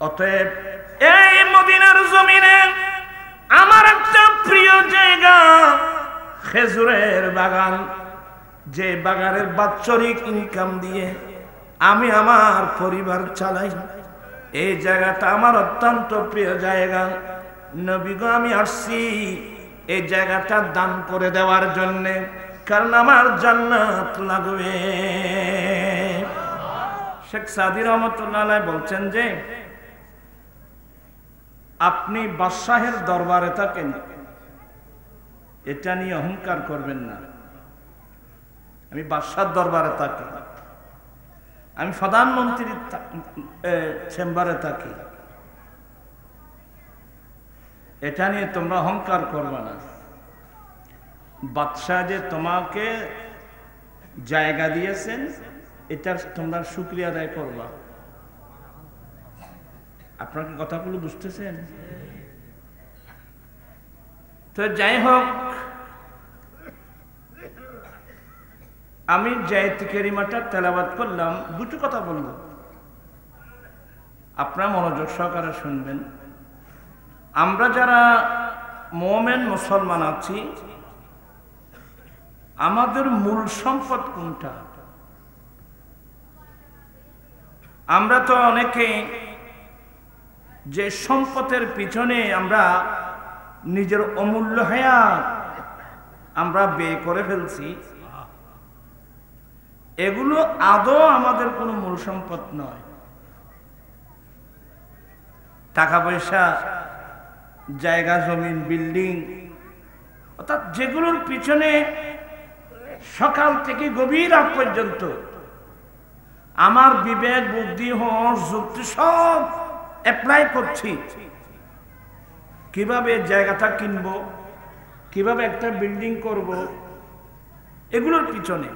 অতএব এই মদিনার জমিনে আমার একটা প্রিয় জায়গা খেজুরের বাগান, যে বাগানের বাৎসরিক ইনকাম দিয়ে আমি আমার পরিবার চালাই। এই জায়গাটা আমার অত্যন্ত প্রিয় জায়গা। নবী গো, আমি আসছি এই জায়গাটা দান করে দেওয়ার জন্য, কারণ আমার জান্নাত লাগবে। শেখ সাদি রহমতুল্লাহ আলাইহি বলছেন যে আপনি বাদশাহের দরবারে থাকেন, এটা নিয়ে অহংকার করবেন না। আমি বাদশার দরবারে থাকি, আমি প্রধানমন্ত্রীর চেম্বারে থাকি, এটা নিয়ে তোমরা অহংকার করবে না। বাদশাহ যে তোমাকে জায়গা দিয়েছেন, এটা তোমরা শুকরিয়া আদায় করবা। আপনার কি কথাগুলো বুঝতেছেন? তো যাই হোক, আমি জায়েতি কারিমাটা তেলাওয়াত করলাম, দুটো কথা বলব, আপনারা মনোযোগ সহকারে শুনবেন। আমরা যারা মুমিন মুসলমান আছি, আমাদের মূল সম্পদ কোনটা? আমরা তো অনেকে যে সম্পদের পিছনে আমরা নিজের অমূল্য হায়াত আমরা ব্যয় করে ফেলছি, এগুলো আদৌ আমাদের কোনো মূল সম্পদ নয়। টাকা পয়সা, জায়গা জমিন, বিল্ডিং, অর্থাৎ যেগুলোর পিছনে সকাল থেকে গভীর রাত পর্যন্ত আমার বিবেক, বুদ্ধি, হোশ, যুক্তি সব অ্যাপ্লাই করছি, কিভাবে জায়গাটা কিনবো, কিভাবে একটা বিল্ডিং করব, এগুলোর পিছনে।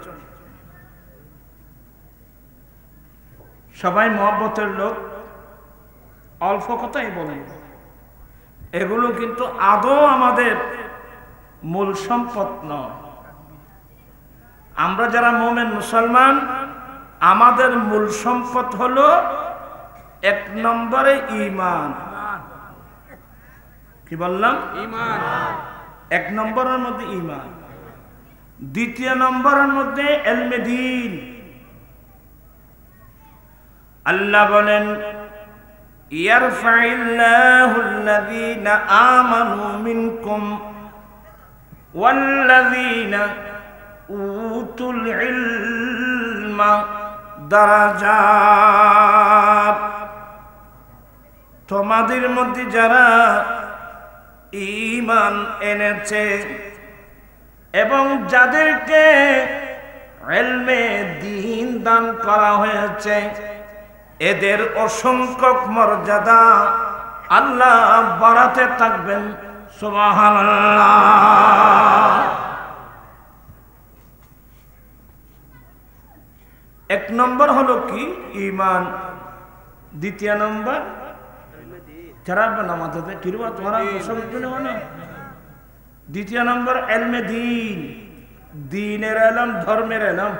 সবাই মহব্বতের লোক, অল্প কথাই বলে, এগুলো কিন্তু আদৌ আমাদের মূল সম্পদ নয়। আমরা যারা মুমিন মুসলমান, আমাদের মূল সম্পদ হলো এক নম্বরে ঈমান। কি বললাম? ঈমান। এক নম্বরের মধ্যে ঈমান, দ্বিতীয় নম্বরের মধ্যে ইলমে দ্বীন। আল্লাহ বলেন, ইয়ারফাইল্লাহুল্লাযীনা আমানু মিনকুম ওয়াল্লাযীনা উতুল ইলমা দারাজাত। তোমাদের মধ্যে যারা ঈমান এনেছে এবং যাদেরকে ইলমে দ্বীন দান করা হয়েছে, এদের অসংখ্য মর্যাদা আল্লাহ বাড়াতে থাকবেন। সুবহানাল্লাহ। এক নম্বর হলো কি? ঈমান। দ্বিতীয় নম্বর যারা নামাজে কিরবা তোমারা মুসলমান মানে, দ্বিতীয় নম্বর ইলমে দ্বীন, দ্বীনের ইলম, ধর্মের ইলম।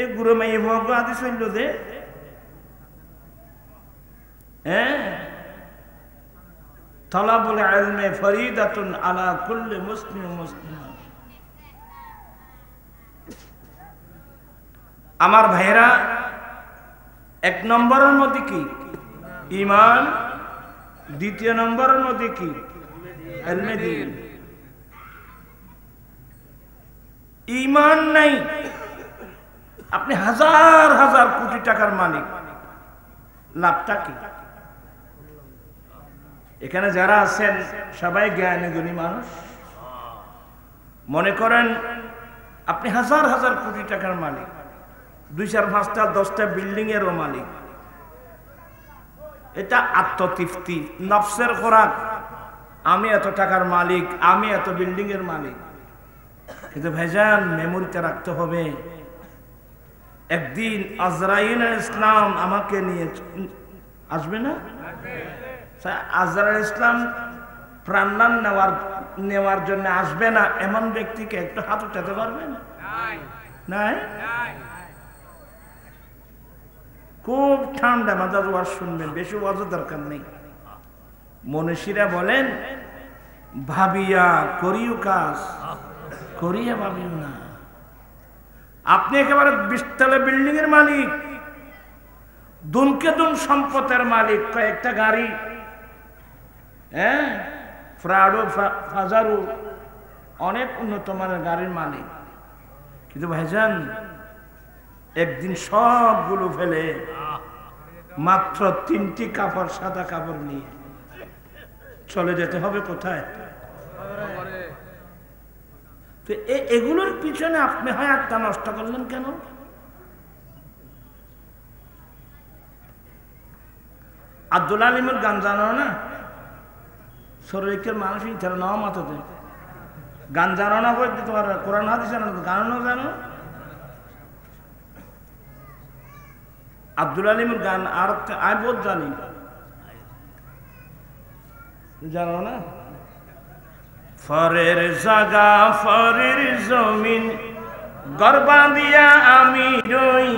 এ গুরু মাই ভগ আদি চলল দে, হ্যাঁ, তালাবুল ইলমি ফরিদাতুন আলা কুল্লি মুসলিম মুসলিম। আমার ভাইরা, এক নম্বরের মধ্যে কি? ঈমান। দ্বিতীয় নম্বরের মধ্যে কি? ইলমে দ্বীন। ঈমান নাই, আপনি হাজার হাজার কোটি টাকার মালিক, লাভটা কি? এখানে যারা আছেন সবাই জ্ঞানী গুণী মানুষ। মনে করেন আপনি হাজার হাজার কোটি টাকার মালিক, 2, 4, 5টা 10টা বিল্ডিং এরও মালিক। এটা আত্মতৃপ্তি, নফসের খোরাক। আমি এত টাকার মালিক, আমি এত বিল্ডিং এর মালিক। কিন্তু ভাইজান, মেমোরিতে রাখতে হবে, একদিন আজরাইল আলাইহিস সালাম আমাকে নিয়ে আসবে না? আজরাইল আলাইহিস সালাম প্রাণদান নেওয়ার জন্য আসবে না, এমন ব্যক্তিকে একটু হাত উঠাতে পারবেন? নাই। খুব ঠান্ডা মাথার ওয়াজ শুনবেন, বেশি ওয়াজের দরকার নেই। মনীষীরা বলেন ভাবিয়া করিও কাজ, করিয়া ভাবিও না। আপনি একেবারে 20 তলা বিল্ডিং এর মালিক, দুনকে দুন সম্পদের মালিক, কয়েকটা গাড়ি, হ্যাঁ, প্রাডো ফাজারু, অনেক উন্নত মানের গাড়ির মালিক, কিন্তু ভাইজান একদিন সবগুলো ফেলে মাত্র 3টি কাপড়, সাদা কাপড় নিয়ে চলে যেতে হবে কোথায়? তো এগুলোর পিছনে আপনি হায়াতটা নষ্ট করলেন কেন? আব্দুল আলিমের গান জানো না? শরীরের মানুষ ইচ্ছার নাও মাথাতে গান জানো না, বলতে তোমার কোরআন হাদিস জানো, গানও জানো। আব্দুল আলিমের গান আর আমি বোধ জানি, জানো না? ফরের জাগা ফরের জমিন গর্বা দিয়া আমি রই,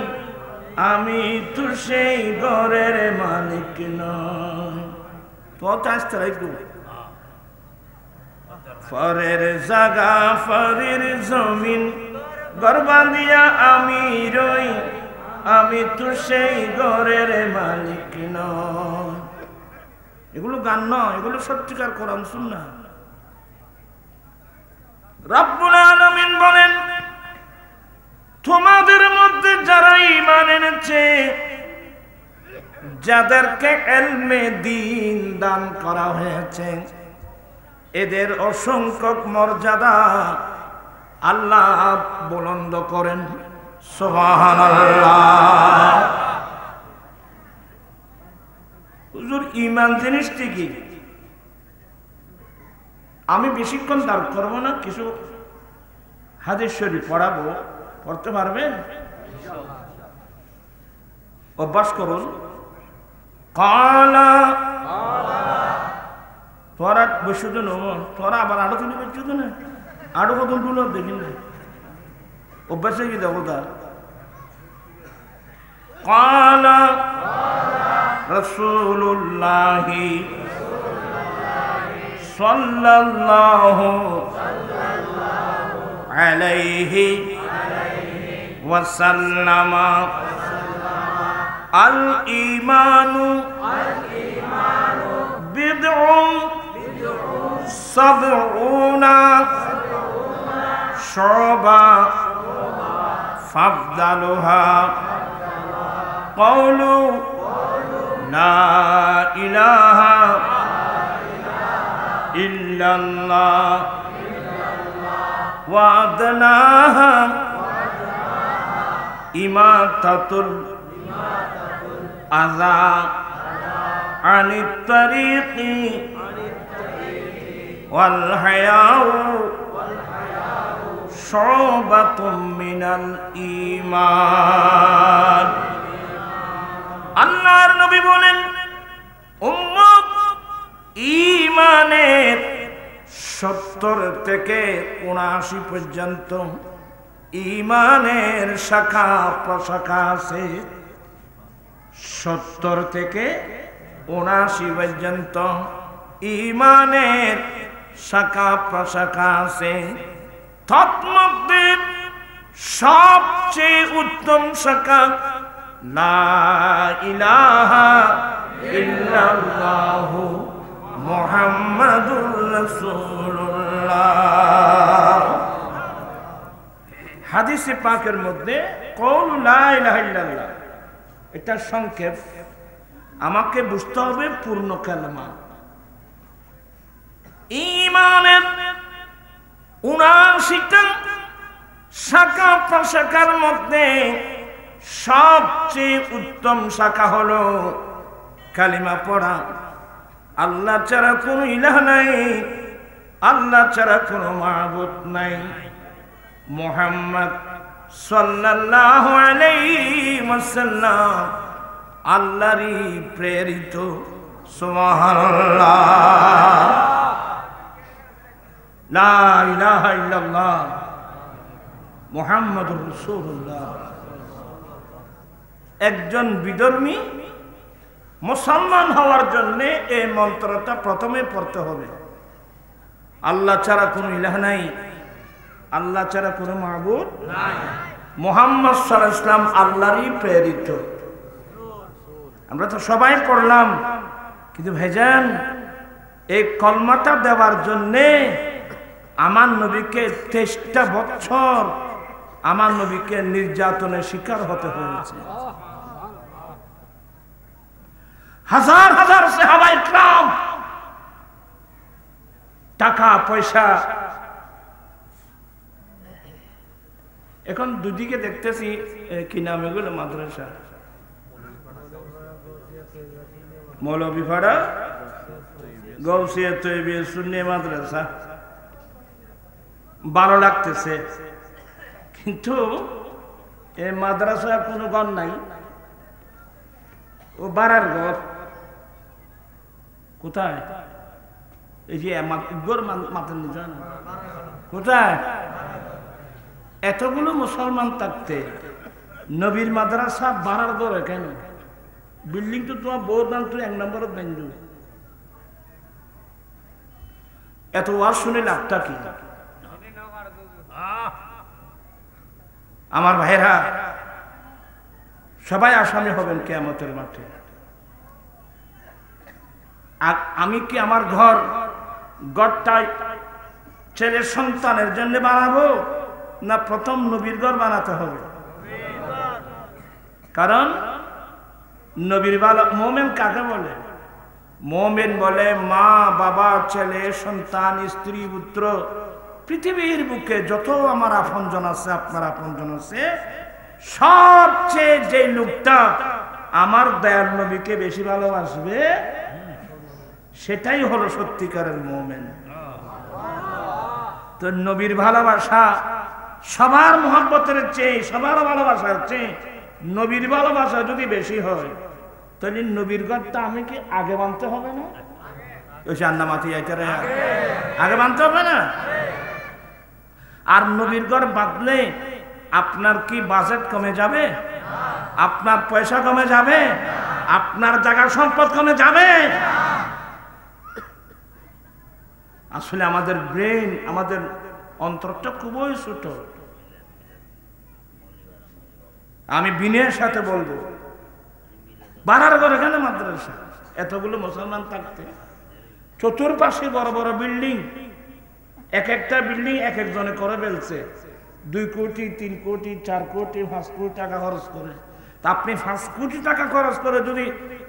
আমি তো সেই ঘরের মালিক নই। পথ আসতে রাখবো। ফরের জাগা ফরের জমিন গর্বা দিয়া আমি রই, আমি তো সেই ঘরের মালিক নই। এগুলো গান নয়, এগুলো সত্যিকার কোরআন সুন্নাহ। রব্বুল আলামিন বলেন তোমাদের মধ্যে যারা ঈমান এনেছে, যাদেরকে ইলমে দ্বীন দান করা হয়েছে, এদের অসংখ্য মর্যাদা আল্লাহ বুলন্দ করেন। সুবহানাল্লাহ। হুজুর ঈমান জিনিসটি কি? আমি বেশিক্ষণ দাঁড় করবো না, কিছু হাদিস শরীফ পড়াবো, পড়তে পারবেন? অভ্যাস করুন। কালা তোরা বসে তো নেব, তোরা আবার আরো তুলি বসে তো না, আরো কত তুলো দেখি না, অভ্যাসে কি দেবো তার। কালা রাসূলুল্লাহি সাল্লাল্লাহু আলাইহি ওয়াসাল্লাম, আল ঈমানু বিদউন সাবউনা শুবা ফাদলুহা কওলু লা ইলাহা ইল্লাল্লাহ ওয়া আদনাহা ইমাতাতুল আযা আনিত তারিকি ওয়াল হায়াউ শুবাতুম মিনাল ঈমান। আল্লাহর নবী বলেন উম্মত ঈমানের 70 থেকে 79 পর্যন্ত ঈমানের শাখা প্রশাখা আছে। 70 থেকে 79 পর্যন্ত ঈমানের শাখা প্রশাখা আছে। তন্মধ্যে সবচেয়ে উত্তম শাখা লা ইলাহা ইল্লাল্লাহু মুহাম্মাদুর রাসূলুল্লাহ। হাদিসে পাকের মধ্যে কওল লা ইলাহা ইল্লাল্লাহ, এটা সংক্ষেপ, আমাকে বুঝতে হবে পূর্ণ কালেমা। ঈমানের 79টা শাখা প্রশাখার মধ্যে সবচেয়ে উত্তম শাখা হলো কালিমা পড়া। আল্লাহ ছাড়া কোনো ইলাহ নাই, আল্লাহ ছাড়া কোনো মাবুদ নাই, মুহাম্মদ সাল্লাল্লাহু আলাইহি ওয়াসাল্লাম আল্লাহরই প্রেরিত। সুবহানাল্লাহ। লা ইলাহা ইল্লাল্লাহ মুহাম্মাদুর রাসূলুল্লাহ। একজন বিধর্মী মুসলমান হওয়ার জন্য এই মন্ত্রটা প্রথমে পড়তে হবে। আল্লাহ ছাড়া কোনো ইলাহ নাই, আল্লাহ ছাড়া কোনো মাবুদ নাই, মুহাম্মদ সাল্লাল্লাহু আলাইহি ওয়াসাল্লাম আল্লাহরই প্রেরিত। আমরা তো সবাই পড়লাম, কিন্তু ভাইজান এই কলমাটা দেওয়ার জন্যে আমার নবীকে 23টা বছর আমার নবীকে নির্যাতনের শিকার হতে হয়েছে। হাজার হাজার সাহাবায়ে কিরাম টাকা পয়সা, এখন দুদিকে দেখতেছি কি নাম এগুলো মাদ্রাসা, মৌলভীপাড়া গৌসিয়া তৈবিয়া সুন্নি মাদ্রাসা, ভালো লাগতেছে, কিন্তু এই মাদ্রাসার কোনো ঘর নাই, ও বাড়ার ঘর কোথায়? এই যে মাথার নিচে কোথায়? এতগুলো মুসলমান থাকতে নবীর মাদ্রাসা বাড়ার ঘর কেন? বিল্ডিং তো তোমার বহুত নাম, তুই 1 নম্বরত বান্ধু, এত ওয়াজ শুনে লাভটা কি? আমার ভাইরা সবাই আসামি হবেন কিয়ামতের মাঠে। আমি কি আমার ঘরটাই ছেলে সন্তানের জন্য বানাবো, না প্রথম নবীর ঘর বানাতে হবে? কারণ নবীর মোমেন কাকে বলে? মোমেন বলে মা বাবা ছেলে সন্তান স্ত্রী পুত্র, পৃথিবীর বুকে যত আমার আপনজন আছে, আপনার আপনজন আছে, সবচেয়ে যে লোকটা আমার দয়াল নবীকে বেশি ভালোবাসবে সেটাই হলো সত্যিকারের মোমেন। তো নবীর ভালোবাসা সবার মহব্বতের চেয়ে, সবার ভালোবাসার চেয়ে নবীর ভালোবাসা যদি বেশি হয়, তাহলে নবীর ঘরটা আমি কি আগে বানতে হবে না? ওই চান্নামাতি আগে বানতে হবে না? আর নবীর ঘর বাঁধলে আপনার কি বাজেট কমে যাবে? আপনার পয়সা কমে যাবে? আপনার জায়গা সম্পদ কমে যাবে? আসলে আমাদের ব্রেন, আমাদের অন্তরটা খুবই ছোট। আমি বিনয়ের সাথে বলবো, বাড়ার ঘর এখানে মাদ্রাসা, এতগুলো মুসলমান থাকতে চতুর্পাশে বড় বড় বিল্ডিং, এক একটা বিল্ডিং এক একজনে করে ফেলছে, 2 কোটি 3 কোটি 4 কোটি 5 কোটি টাকা খরচ করে। তা আপনি 5 কোটি টাকা খরচ করে যদি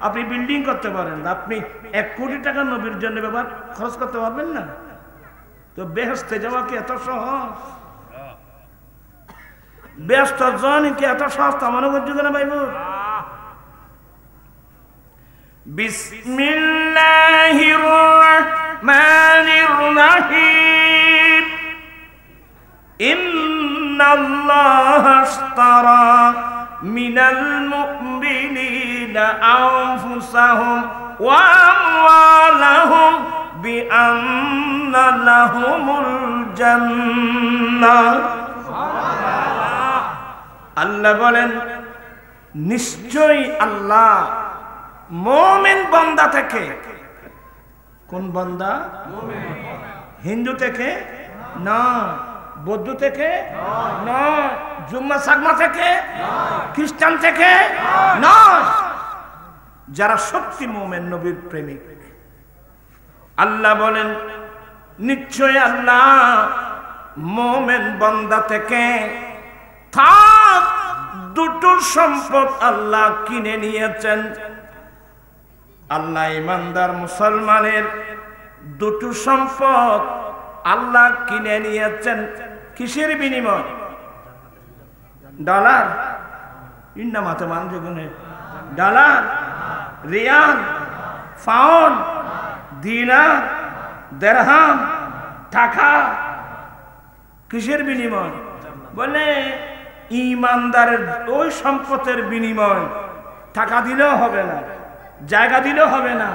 আপনি বিল্ডিং করতে পারেন, আপনি 1 কোটি টাকা নবীর জন্য ব্যবহার খরচ করতে পারবেন না? তো বেহেশতে যাওয়া কি এত সহজ? বেহেশত জানি কি এত সহজ? তা মনে করছো না ভাই? বিসমিল্লাহির রাহমানির রাহিম। ইন্নাল্লাহা আশতারা মিনাল মুমিনিনা আনফুসাহুম ওয়া আমওয়ালাহুম বিআন্না লাহুমুল জান্নাহ। আল্লাহ বলেন, নিশ্চয়ই আল্লাহ মুমিন বান্দা থেকে, কোন বান্দা? হিন্দু থেকে না, বৌদ্ধ থেকে না, জুম্মা সাগমা থেকে, খ্রিস্টান থেকে না, যারা সত্যি মুমিন নবীর প্রেমিক, আল্লাহ বলেন নিশ্চয় আল্লাহ মুমিন বান্দা থেকে তার দুটো সম্পদ আল্লাহ কিনে নিয়েছেন। আল্লাহ ইমানদার মুসলমানের দুটো সম্পদ আল্লাহ কিনে নিয়েছেন। কিসের বিনিময়? ডলার, ইন্নামাতে মানুষ গুনে ডলার, রিয়াল, পাউন্ড, দিনার, দিরহাম, টাকা। কিসের বিনিময়? বলে ইমানদারের ওই সম্পদের বিনিময়। টাকা দিলেও হবে না, জায়গা দিলেও হবে না,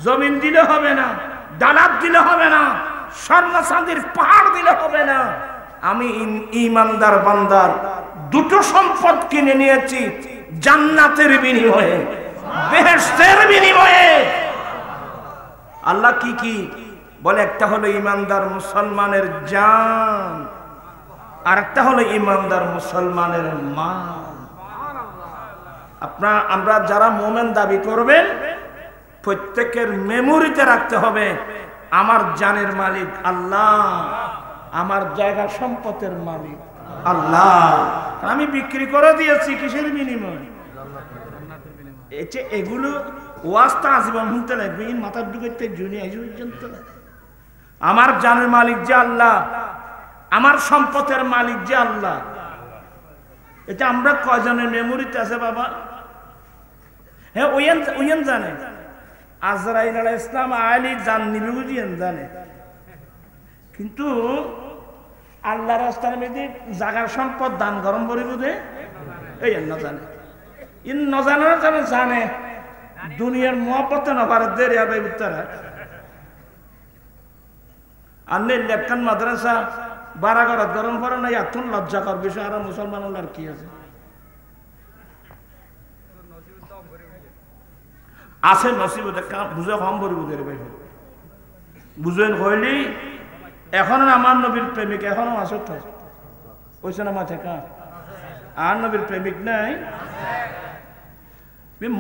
জমিন দিলে হবে না, ডালাত দিলে হবে না, স্বর্ণ চাঁদির পাহাড় দিলে হবে না। আমি ইমানদার বান্দার দুটো সম্পদ কিনে নিয়েছি, জান্নাতের বিনিময়ে, বেহেশতের বিনিময়ে। আল্লাহ কি কি বলে? একটা হলো ইমানদার মুসলমানের জান, আর একটা হলো ইমানদার মুসলমানের মাল। আমরা যারা মুমিন দাবি করবেন, প্রত্যেকের মেমোরিতে রাখতে হবে আমার জানের মালিক আল্লাহ, আমার জায়গা সম্পদের মালিক আল্লাহ। আমি বিক্রি করে দিয়েছি কিসের বিনিময়ে? এগুলো ওয়াজটা আজীবন শুনতে লাগবে, মাথার ঢুকাইতে জুনিয়া পর্যন্ত। আমার জানের মালিক যে আল্লাহ, আমার সম্পদের মালিক যে আল্লাহ, এটা আমরা কয়জনের মেমোরিতে আছে বাবা? হ্যাঁ, ওইয়ান জানে। আজরাইল আলাইহিস সালাম আলী জান নিবে বুঝিয়েন জানে, কিন্তু আল্লাহ রাস্তার মধ্যে জাগার সম্পদ দান গরম করে বুঝে এই না জানে। ইন নজানার জানে জানে দুনিয়ার মহব্বতে না পারে দেরি হবে উত্তরা। আন্নে লেখান মাদ্রাসা বারাগড় গরম পড়ে না, এত লজ্জা কর বিষয়। আর মুসলমান আর কি আছে? আছে নসিব বুঝে কম বলি বুঝে ভাই বুঝেন হইলি। এখনো আমার নবীর প্রেমিক এখনো আছে তো ওইসে না মাথে কা আর নবীর প্রেমিক নাই।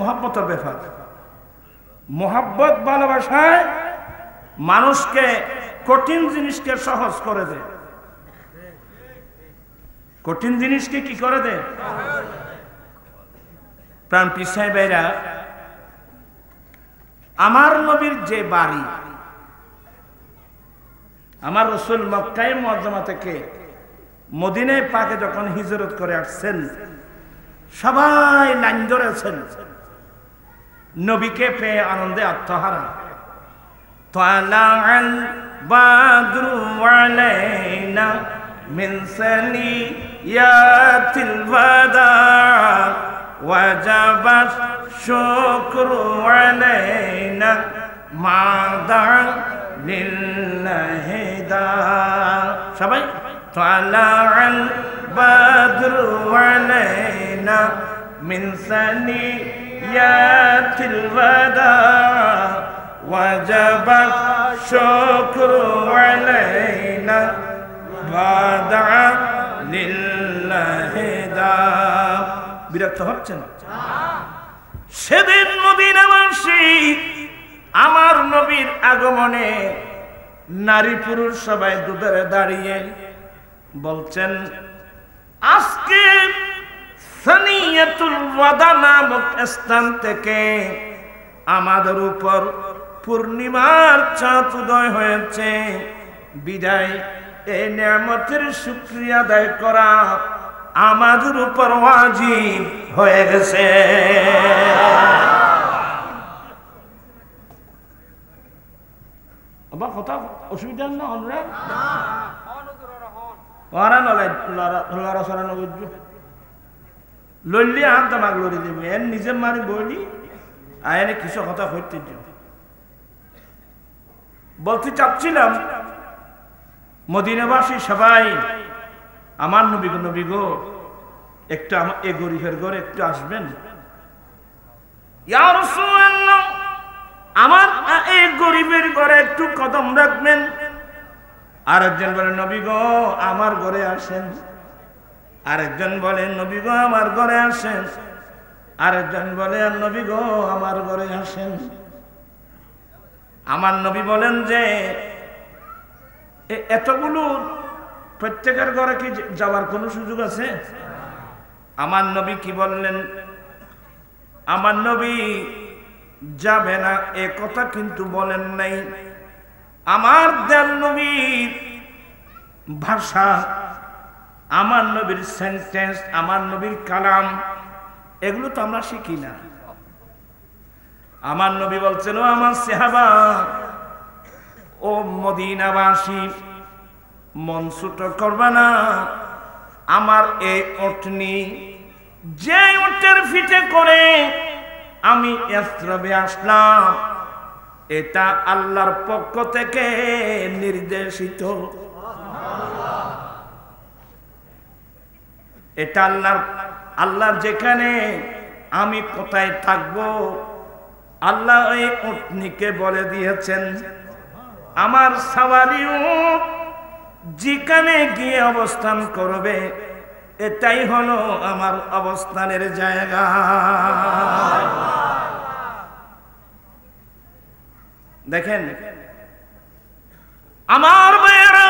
মহব্বতের ব্যাপার, মহব্বত ভালোবাসায় মানুষকে কঠিন জিনিসকে সহজ করে দেয়, কঠিন জিনিসকে কি করে দেয়? প্রাণ পিসাই ভাইরা, আমার নবীর যে বাড়ি, আমার রাসূল মক্কায়ে মুআজ্জামা থেকে মদিনায় পাকে যখন হিজরত করে আসছেন, সবাই লাইন ধরেছেন নবীকে পেয়ে আনন্দে আত্মহারা। তালাআল বাদরু আলাইনা মিন সানিয়াতিল ওয়াদা ওয়াজাবাত শুকরু আলাইনা মা দা লিল্লাহি দা। সবাই তালাআল বাদরু আলাইনা মিন সানিয়াতিল ওয়াদা ওয়াজাবাত শুকরু আলাইনা ওয়াদা লিল্লাহি দা। বিরক্ত হচ্ছেন? সেদিন মদিনাবাসী আমার নবীর আগমনে নারী পুরুষ সবাই দুধারে দাঁড়িয়ে বলছেন, আজকে সানিয়াতুল ওয়াদা নামক স্থান থেকে আমাদের উপর পূর্ণিমার চাঁদ উদয় হয়েছে, বিদায় এই নিয়ামতের শুকরিয়া আদায় করা আমাদের উপর ওয়াজিব হয়ে গেছে। আবার কথা অসুবিধা না আমরা ওরা লড়া সরা নবুজ লড়লি আর তোমাকে লড়ি দেব এর নিজের মারি বলি আয়নে কিছু কথা হইতে বলতে চাচ্ছিলাম, মদিনাবাসী সবাই আমার নবী গো একটু এই গরিবের ঘরে একটু আসবেন, ইয়া রাসূলুল্লাহ আমার এই গরিবের ঘরে একটু কদম রাখবেন। আরেকজন বলে, নবী গো আমার ঘরে আসেন। আরেকজন বলে, নবী গো আমার ঘরে আসেন। আরেকজন বলে, নবী গো আমার ঘরে আসেন। আমার নবী বলেন যে এতগুলো প্রত্যেকের ঘরে কি যাওয়ার কোনো সুযোগ আছে? আমার নবী কি বললেন? আমার নবী যাবে না এ কথা কিন্তু বলেন নাই। আমার দেন নবীর ভাষা, আমার নবীর সেন্টেন্স, আমার নবীর কালাম, এগুলো তো আমরা শিখি না। আমার নবী বলছেন, ও আমার সাহাবা, ও মদিনাবাসী, মন ছোট করবে না। আমার এই ওটনি, যে ওটের ফিটে করে আমি ইসরাবে আসলাম, এটা আল্লাহর পক্ষ থেকে নির্দেশিত। এটা আল্লাহর যেখানে আমি কোথায় থাকব? আল্লাহ ওই উটনিকে বলে দিয়েছেন, আমার সাওয়ারি উট যেখানে গিয়ে অবস্থান করবে এটাই হলো আমার অবস্থানের জায়গা। দেখেন আমার ভাইয়েরা,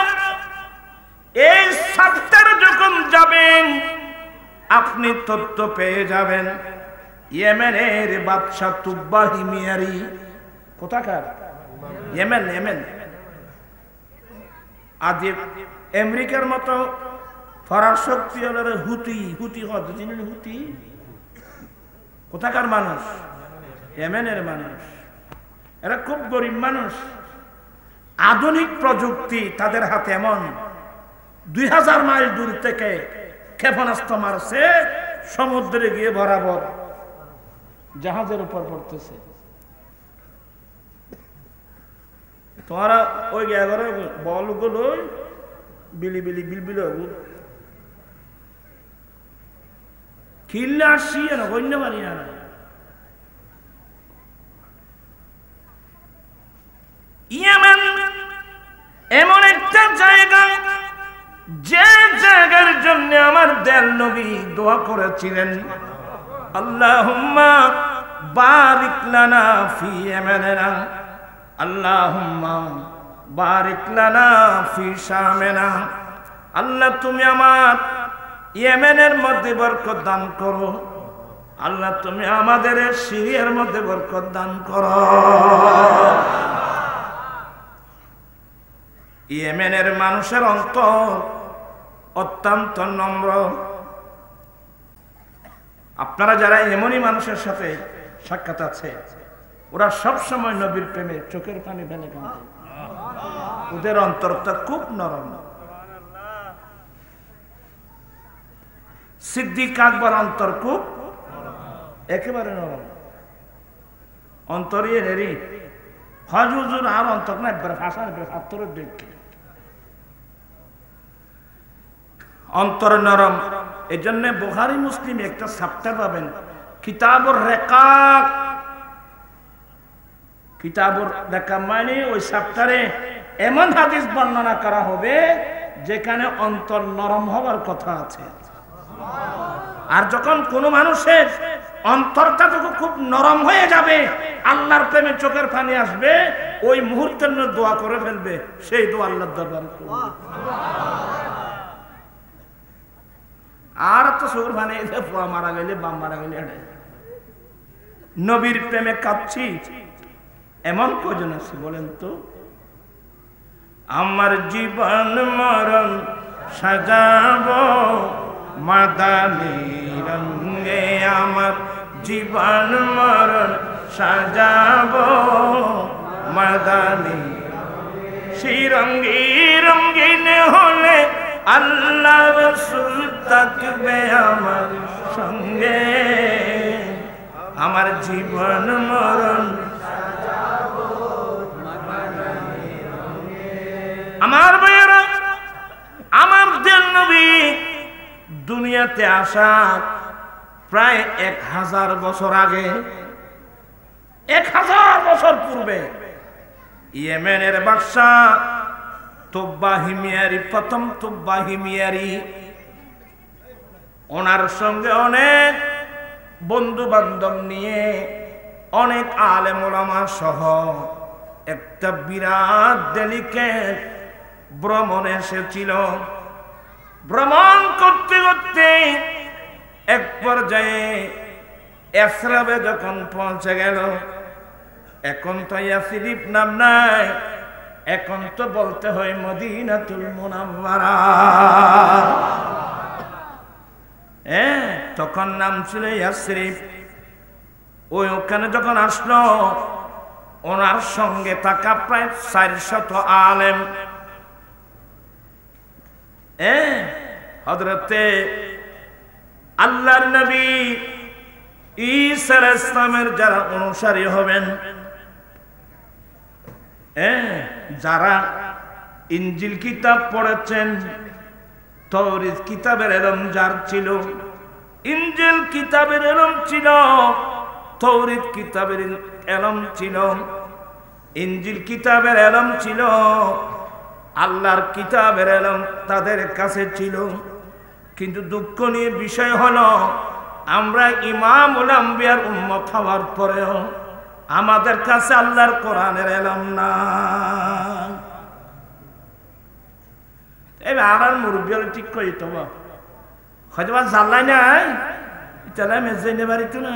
এই সাফতার যখন যাবেন আপনি তথ্য পেয়ে যাবেন ইয়েমেনের বাদশা তুব্বা হিমিয়ারি। কোথাকার? ইয়েমেন। ইয়েমেন আজ আমেরিকার মতো ফরার শক্তি হলো হুতি। হুতি কোথাকার মানুষ? ইয়েমেনের মানুষ। এরা খুব গরিব মানুষ। আধুনিক প্রযুক্তি তাদের হাতে এমন, 2000 মাইল দূর থেকে ক্ষেপণাস্ত্র মারছে, সমুদ্রে গিয়ে বরাবর জাহাজের উপর পড়তেছে। তোমারা ওই বলগুলো বিলিবিলি বিলবিল খিল্লে আসছি না কন্যা মারি না। ইয়েমেন এমন একটা জায়গা, যে জায়গার জন্য আমার দয়াল নবী দোয়া করেছিলেন, আল্লাহুম্মা বারিক লানা ফি ইয়ামানিনা, আল্লাহুম্মা বারিক লানা ফি শামিনা। আল্লাহ তুমি আমার ইয়েমেনের মধ্যে বরকত দান করো, আল্লাহ তুমি আমাদের সিরিয়ার মধ্যে বরকত দান করো। ইয়েমেনের মানুষের অন্তর অত্যন্ত নম্র। আপনারা যারা এমনই মানুষের সাথে সাক্ষাৎ আছে, ওরা সব সময় নবীর প্রেমে চোখের পানি ফেলে কাঁদে। ওদের অন্তরটা খুব নরম। সিদ্দিক আকবর অন্তর খুব একেবারে নরম। অন্তরিয়ে নেরি হজুর আর অন্তর না একবার ভাষা আত্মর দেখে অন্তর নরম। এই জন্য বুখারী মুসলিম একটা চ্যাপ্টার পাবেন, কিতাবুর রেকাক। কিতাবুর রেকাক মানে ওই চ্যাপ্টারে এমন হাদিস বর্ণনা করা হবে যেখানে অন্তর নরম হওয়ার কথা আছে। আর যখন কোন মানুষের অন্তরটা যখন খুব নরম হয়ে যাবে, আল্লাহর প্রেমে চোখের পানি আসবে, ওই মুহূর্তের মধ্যে দোয়া করে ফেলবে, সেই দোয়া আল্লাহর দরবারে করবে। আর তো সুর মানে ফুয়া মারা গেলে বাম মারা গেলে নবীর প্রেমে কাঁদছি এমন কজন আছে বলেন তো? আমার জীবন মরণ সাজাবো মাদানী রঙে, আমার জীবন মরণ সাজাবো মাদানী। সেই রঙে রঙিন হলে আল্লাহ রাসূল থাকবে আমার সঙ্গে, আমার জীবন মরণ সাজাবো মাদানী রঙে। আমার ভাইয়েরা, আমার দয়াল নবী দুনিয়াতে আসা প্রায় 1000 বছর আগে, 1000 বছর পূর্বে ইয়েমেনের বাদশা তুব্বা হিমিয়ারি, প্রথম তুব্বা হিমিয়ারি, ওনার সঙ্গে অনেক বন্ধু বান্ধব নিয়ে, অনেক আলেম ওলামা সহ একটা বিরাট ডেলিকেট ভ্রমণ এসেছিল। ভ্রমণ করতে করতে এক পর্যায়ে ইয়াসরিবে যখন পৌঁছে গেল, এখন তো ইয়াসরিব নাম নাই, এখন তো বলতে হয় মদিনাতুল মুনাওয়ারা। তখন নাম ছিল ইয়াসরিব। ওখানে যখন আসলো, ওনার সঙ্গে থাকা প্রায় 400 আলেম, হযরতে আল্লাহর নবী ঈসা আলাইহিস সালামের যারা অনুসারী হবেন, যারা ইনজিল কিতাব পড়েছেন, তাওরীত কিতাবের ইলম যার ছিল, ইনজিল কিতাবের ইলম ছিল, তাওরাত কিতাবের ইলম ছিল, ইনজিল কিতাবের ইলম ছিল, আল্লাহর কিতাবের ইলম তাদের কাছে ছিল। কিন্তু দুঃখ নিয়ে বিষয় হলো আমরা ইমামুল আম্বিয়ার উম্মত হওয়ার পরেও আমাদের কাছে আল্লাহর কোরআনের ইলম নাই। এবার আর মুরব্বীরা ঠিক কই তো হয়তো জানলাই নাই, তাহলে মেজে বাড়িতে না।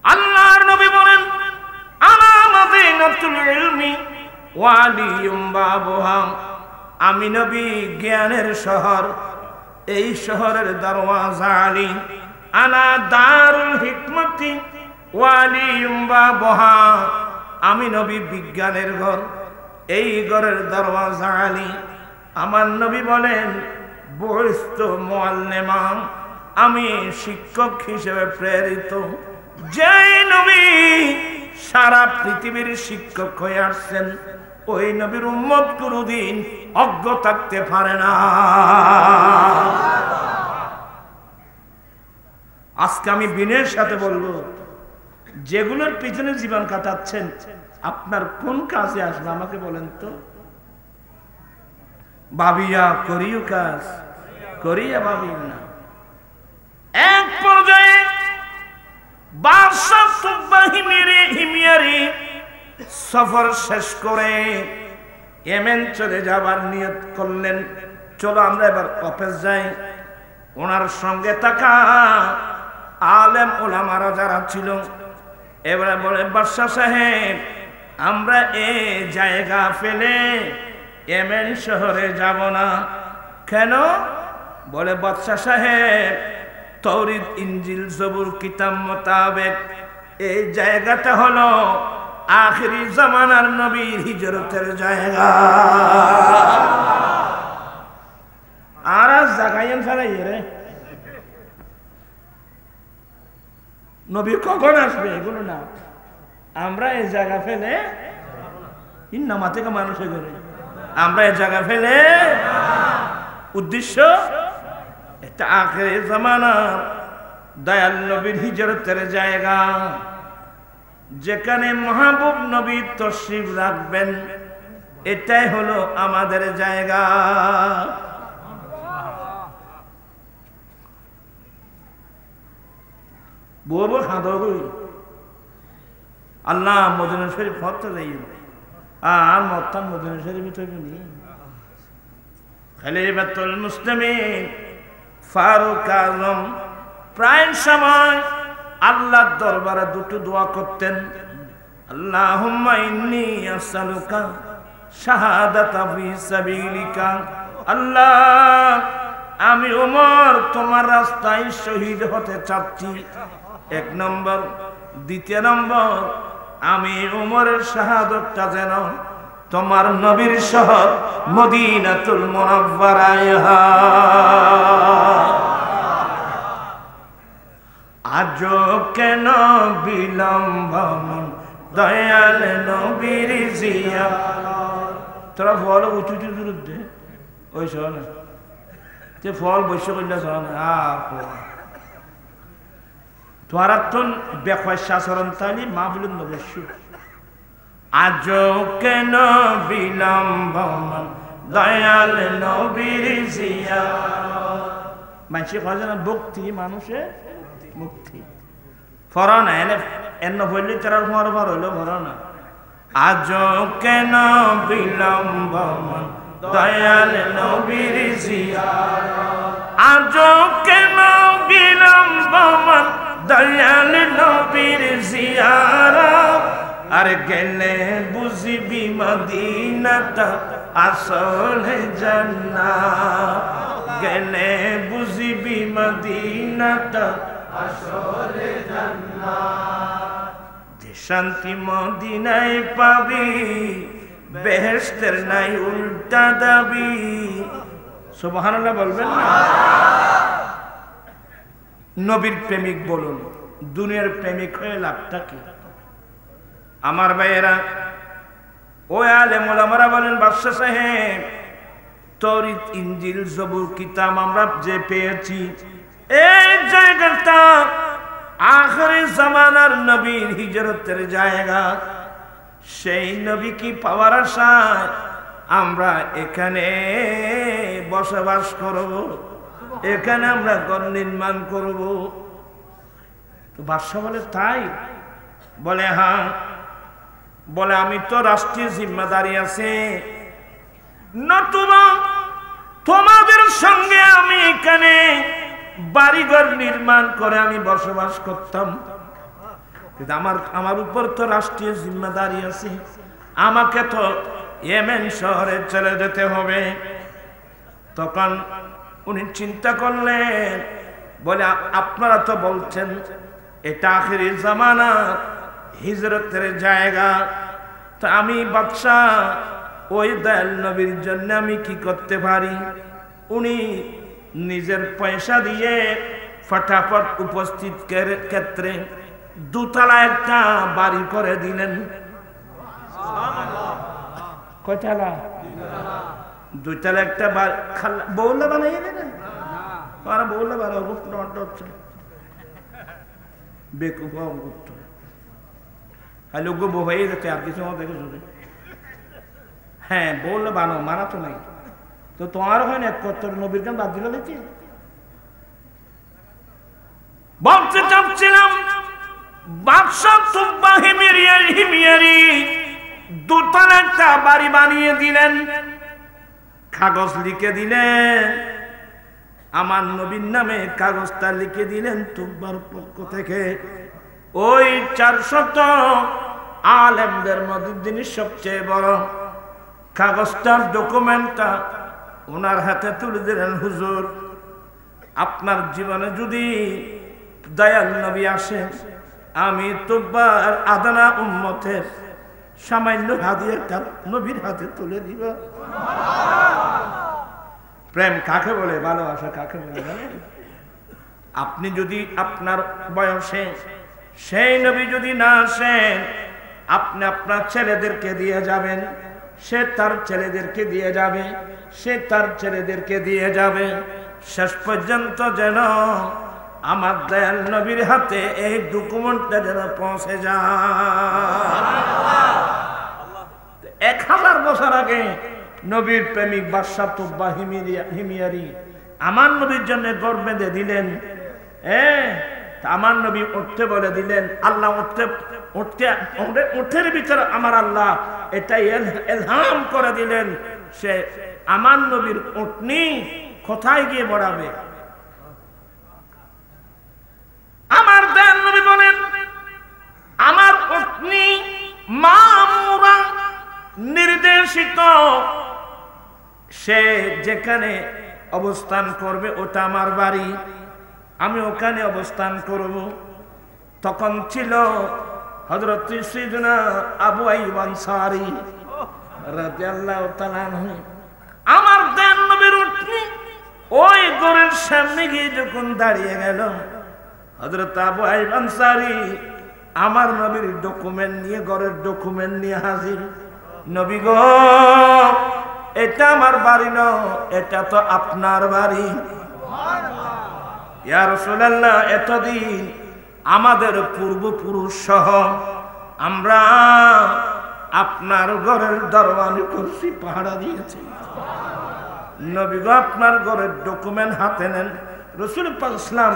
আল্লাহর নবী বলেন আনা মাদিনাতুল ইলমি ওয়া আলিয়ুম বাবুহা, আমি নবী জ্ঞানের শহর, এই শহরের দরওয়াজা আলী। আনা দারুল হিকমতি ওয়া আলিয়ুম বাবুহা, আমি নবী বিজ্ঞানের ঘর, এই ঘরের দরওয়াজা আলী। আমার নবী বলেন বুইস্তু মুআল্লিমা, আমি শিক্ষক হিসেবে প্রেরিত। যেই নবী সারা পৃথিবীর শিক্ষক হয়ে আসছেন, ওই নবীর উম্মত কোনদিন অজ্ঞ থাকতে পারে না। আজকে আমি বিনয়ের সাথে বলবো, যেগুলোর পিছনে জীবন কাটাচ্ছেন আপনার কোন কাজে আসবে আমাকে বলেন তো। ভাবিয়া করিও কাজ, করিয়া ভাবিও না। এক পর্যায়ে বাদশা তুব্বা হিমিয়ারি সফর শেষ করে ইয়েমেন চলে যাবার নিয়ত করলেন। চলো আমরা এবার অফিস যাই। ওনার সঙ্গে থাকা আলেম ওলামারা যারা ছিল এবারে বলে বাদশা সাহেব, আমরা এই জায়গা ফেলে ইয়েমেন শহরে যাব না। কেন? বলে বাদশা সাহেব, তাওরাত ইনজিল জবুর কিতাব মোতাবেক এই জায়গাটা হলো আখিরি জামানার নবীর হিজরতের জায়গা। আর জাগাইন ফেলাই রে, নবী কখন আসবে এগুলো না। আমরা এই জায়গা ফেলে ইন্নামা থেকে মানুষে করে, আমরা এই জায়গা ফেলে উদ্দেশ্য এটা আখিরি জামানার দয়াল নবীর হিজরতের জায়গা, যেখানে মাহবুব নবী তশরিফ রাখবেন, এটাই হলো আমাদের জায়গা। বলবো খাদই আল্লাহ মদিনা শরীফ ফতে যাই আর মত্তান মদিনা শরীফ তৈরি খলিফাতুল মুসলিমিন ফারুক আজম প্রায় সময় আল্লাহর দরবারে দুটো দোয়া করতেন। আল্লাহুম্মা ইন্নী আসআলুকা শাহাদাতা ফি সাবিলিকা, আল্লাহ আমি ওমর তোমার রাস্তায় শহীদ হতে চাচ্ছি, এক নম্বর। দ্বিতীয় নম্বর, আমি ওমরের শাহাদাতটা যেন তোমার নবীর শহর মদিনাতুল মুনাওয়ারায় হয়। আজ কেন বিলম্ব দয়াল নবীর জিয়ারত। তোরা ফল উঁচু দূরত্বে ওই শোন যে ফল বৈশ্য করলে শোন তোরা তো বেখাসরণ তালি মা বলুন নবস্য। আজ কেন বিলম্ব দয়াল নবীর জিয়ারত। মানুষে কয় না ভক্তি মানুষে মুক্তি ফরানা এনে বললে তারা ঘর ঘর হইলো ভরানা। আজ কেন বিলম্ব দয়াল নবীর জিয়ারত, আজ কেন বিলম্ব দয়াল নবীর জিয়ারত। আর গেলে বুঝিবি মদিনাটা আসলে জান্নাত, গেলে বুঝিবি মদিনাটা আসলে জান্নাত। যে শান্তি মদিনায় পাবি বেহেশতের নাই উল্টা দাবি। সুবহানাল্লাহ বলবেন না? নবীর প্রেমিক বলুন, দুনিয়ার প্রেমিক হয়ে লাভটা কি? আমার ভাইয়েরা, ওই আলেম ওলামারা বলেন বাদশা সাহেব, তাওরাত ইনজিল জবুর কিতাব আমরা যে পেয়েছি এই জায়গাটা আখিরি জামানার নবীর হিজরতের জায়গা। সেই নবী কি পাওয়ার আশায় আমরা এখানে বসবাস করব, এখানে আমরা ঘর নির্মাণ করব। তো বাদশা বলে তাই? বলে হ্যাঁ। বলে আমি তো রাষ্ট্রীয় জিম্মাদারি আছে, নতুবা তোমাদের সঙ্গে আমি এখানে বাড়িঘর নির্মাণ করে আমি বসবাস করতাম, কিন্তু আমার উপর তো রাষ্ট্রীয় জিম্মাদারি আছে, আমাকে তো ইয়েমেন শহরে চলে যেতে হবে। তখন উনি চিন্তা করলেন, বলে আপনারা তো বলছেন এটা আখিরি জামানা হিজরতের জায়গা, তো আমি বাদশা ওই দয়াল নবীর জন্য আমি কি করতে পারি? উনি নিজের পয়সা দিয়ে ফটাফট উপস্থিত ক্ষেত্রে দুতলা একটা বাড়ি করে দিলেন। কয়তলা? দুইতলা একটা বউলা বানাইয়ে দেন। বউলা বানাও হচ্ছে বেকুফ লোক বউ হয়ে যাচ্ছে আর কিছু দেখে শুনে। হ্যাঁ বউলা বানাও, মানা তো নাই তো তোমার হয় না, কত নবীর গান বাদ দিলে দেখছি। বলতে চাচ্ছিলাম বাদশা তুব্বা হিমিয়ারি দুতলা একটা বাড়ি বানিয়ে দিলেন, কাগজ লিখে দিলেন, আমার নবীর নামে কাগজটা লিখে দিলেন তুব্বার পক্ষ থেকে। ওই 400 আলেমদের মধ্যে যিনি সবচেয়ে বড়, কাগজটার ডকুমেন্টটা ওনার হাতে তুলে দিলেন, হুজুর আপনার জীবনে যদি দয়াল নবী আসে, আমি তুব্বার আদানা উম্মতের সামান্য হাদিয়াটা নবীর হাতে তুলে দিব। প্রেম কাকে বলে, ভালোবাসা কাকে বলে জানেন? আপনি যদি আপনার বয়সে সেই নবী যদি না আসেন, আপনি আপনার ছেলেদেরকে দিয়ে যাবেন, সে তার ছেলেদেরকে দিয়ে যাবে, সে তার ছেলেদেরকে দিয়ে যাবে, শেষ পর্যন্ত যেন আমার দয়াল নবীর হাতে এই ডকুমেন্টটা যেন পৌঁছে যায়। 1000 বছর আগে নবীর প্রেমিক বাদশা তুব্বা হিমিয়ারি আমার নবীর জন্য গড় বেঁধে দিলেন। আমার নবী উঠতে বলে দিলেন, আল্লাহ উঠের ভিতরে আমার আল্লাহ এটাই এলহাম করে দিলেন, সে আমার নবীর উঠনি কোথায় গিয়ে বড়াবে। আমার দয়াল নবী বলেন, আমার উঠনি মামুরা নির্দেশিত, সে যেখানে অবস্থান করবে ওটা আমার বাড়ি, আমি ওখানে অবস্থান করব। তখন ছিল হযরত সাইয়েদনা আবু আইয়ুব আনসারী রাদিয়াল্লাহু তাআলা আনহু। আমার দয়াল নবীর উটনি ওই ঘরের সামনে গিয়ে যখন দাঁড়িয়ে গেল, হযরত আবু আইয়ুব আনসারী আমার নবীর ডকুমেন্ট নিয়ে, ঘরের ডকুমেন্ট নিয়ে হাজির। নবী গো, এটা আমার বাড়ি নয়, এটা তো আপনার বাড়ি। ইয়া রাসূলুল্লাহ, এতদিন আমাদের পূর্বপুরুষ সহ আমরা আপনার ঘরের দরওয়ানি করছি, পাহারা দিয়েছি। নবী গো, আপনার ঘরের ডকুমেন্ট হাতে নেন। রাসূল পাক ইসলাম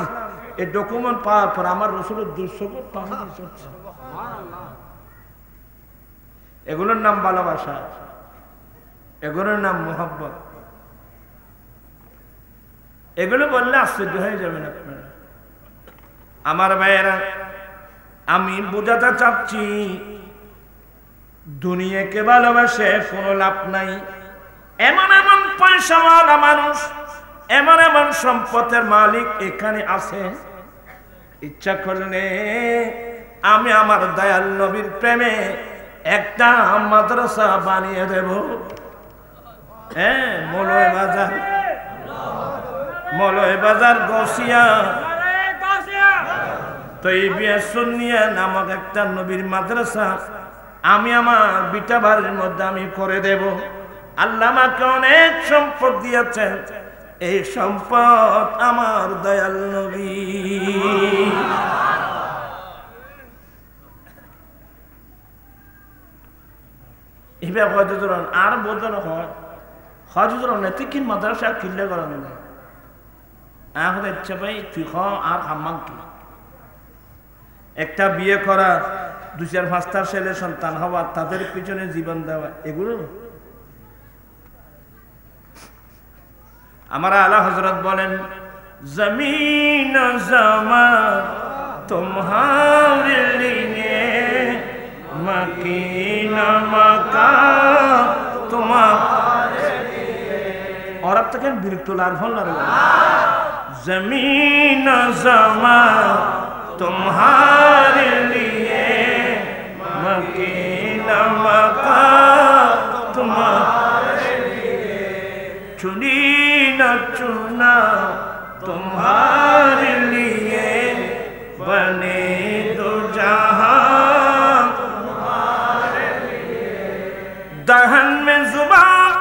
এই ডকুমেন্ট পাওয়ার পর আমার রাসূলের 200 পাহারা দিয়েছে। এগুলোর নাম ভালোবাসা, এগুলোর নাম মোহাব্বত। এগুলো বললে আশ্চর্য হয়ে যাবেন আপনারা। আমার ভাইয়েরা, আমি বোঝাতে চাচ্ছি দুনিয়াকে ভালোবাসে কোনো লাভ নাই। এমন এমন পয়সাওয়ালা মানুষ, এমন এমন সম্পদের মালিক এখানে আছে, ইচ্ছা করলে আমি আমার দয়াল নবীর প্রেমে একটা মাদ্রাসা বানিয়ে দেব। মলয় বাজার গসিয়া তৈবিয়া সুন্নিয়া নামক একটা নবীর মাদ্রাসা আমি আমার বিটা বাড়ির মধ্যে আমি করে দেব। আল্লাহ আমাকে অনেক সম্পদ দিয়েছেন, এই সম্পদ আমার দয়াল নবী। এবার হজরন আর বোঝানো হয় হজরন এতিকিন মাদ্রাসা কিনলে করানো না এখন ইচ্ছা ভাই তুই আর হাম্মাম কি একটা বিয়ে করা 2-4-5টা ছেলে সন্তান হওয়া তাদের পিছনে জীবন দেওয়া এগুলো আমার আলা হযরত বলেন জমিন জমা তোমারে লিয়ে মকিন মকা তোমারে লিয়ে और अब तक बिल्कुलार भोल रहा जमीन जमा तुम्हारे लिए मकीन मका तुम्हारे लिए चुनी न चुना तुम्हारे लिए बने दो जहां तुम्हारे लिए दहन में जुबान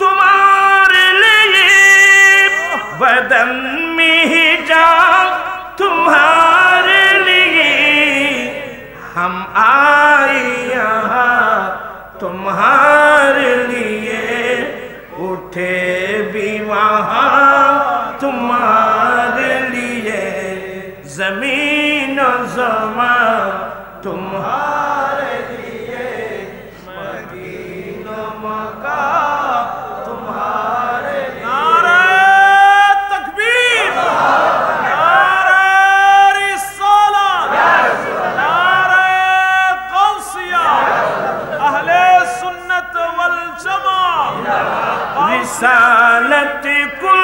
तुम्हारे लिए बदन में ही जान तुम्हारे लिए हम आए यहाँ तुम्हारे लिए उठे भी वहाँ तुम्हारे लिए जमीन ज़मा तुम्हारे लिए मदीना मक्का तुम्हारे लिए नारे तकबीर नारे रिसालत नारे गौसिया अहले सुन्नत वल जमाअ रिसालत कुल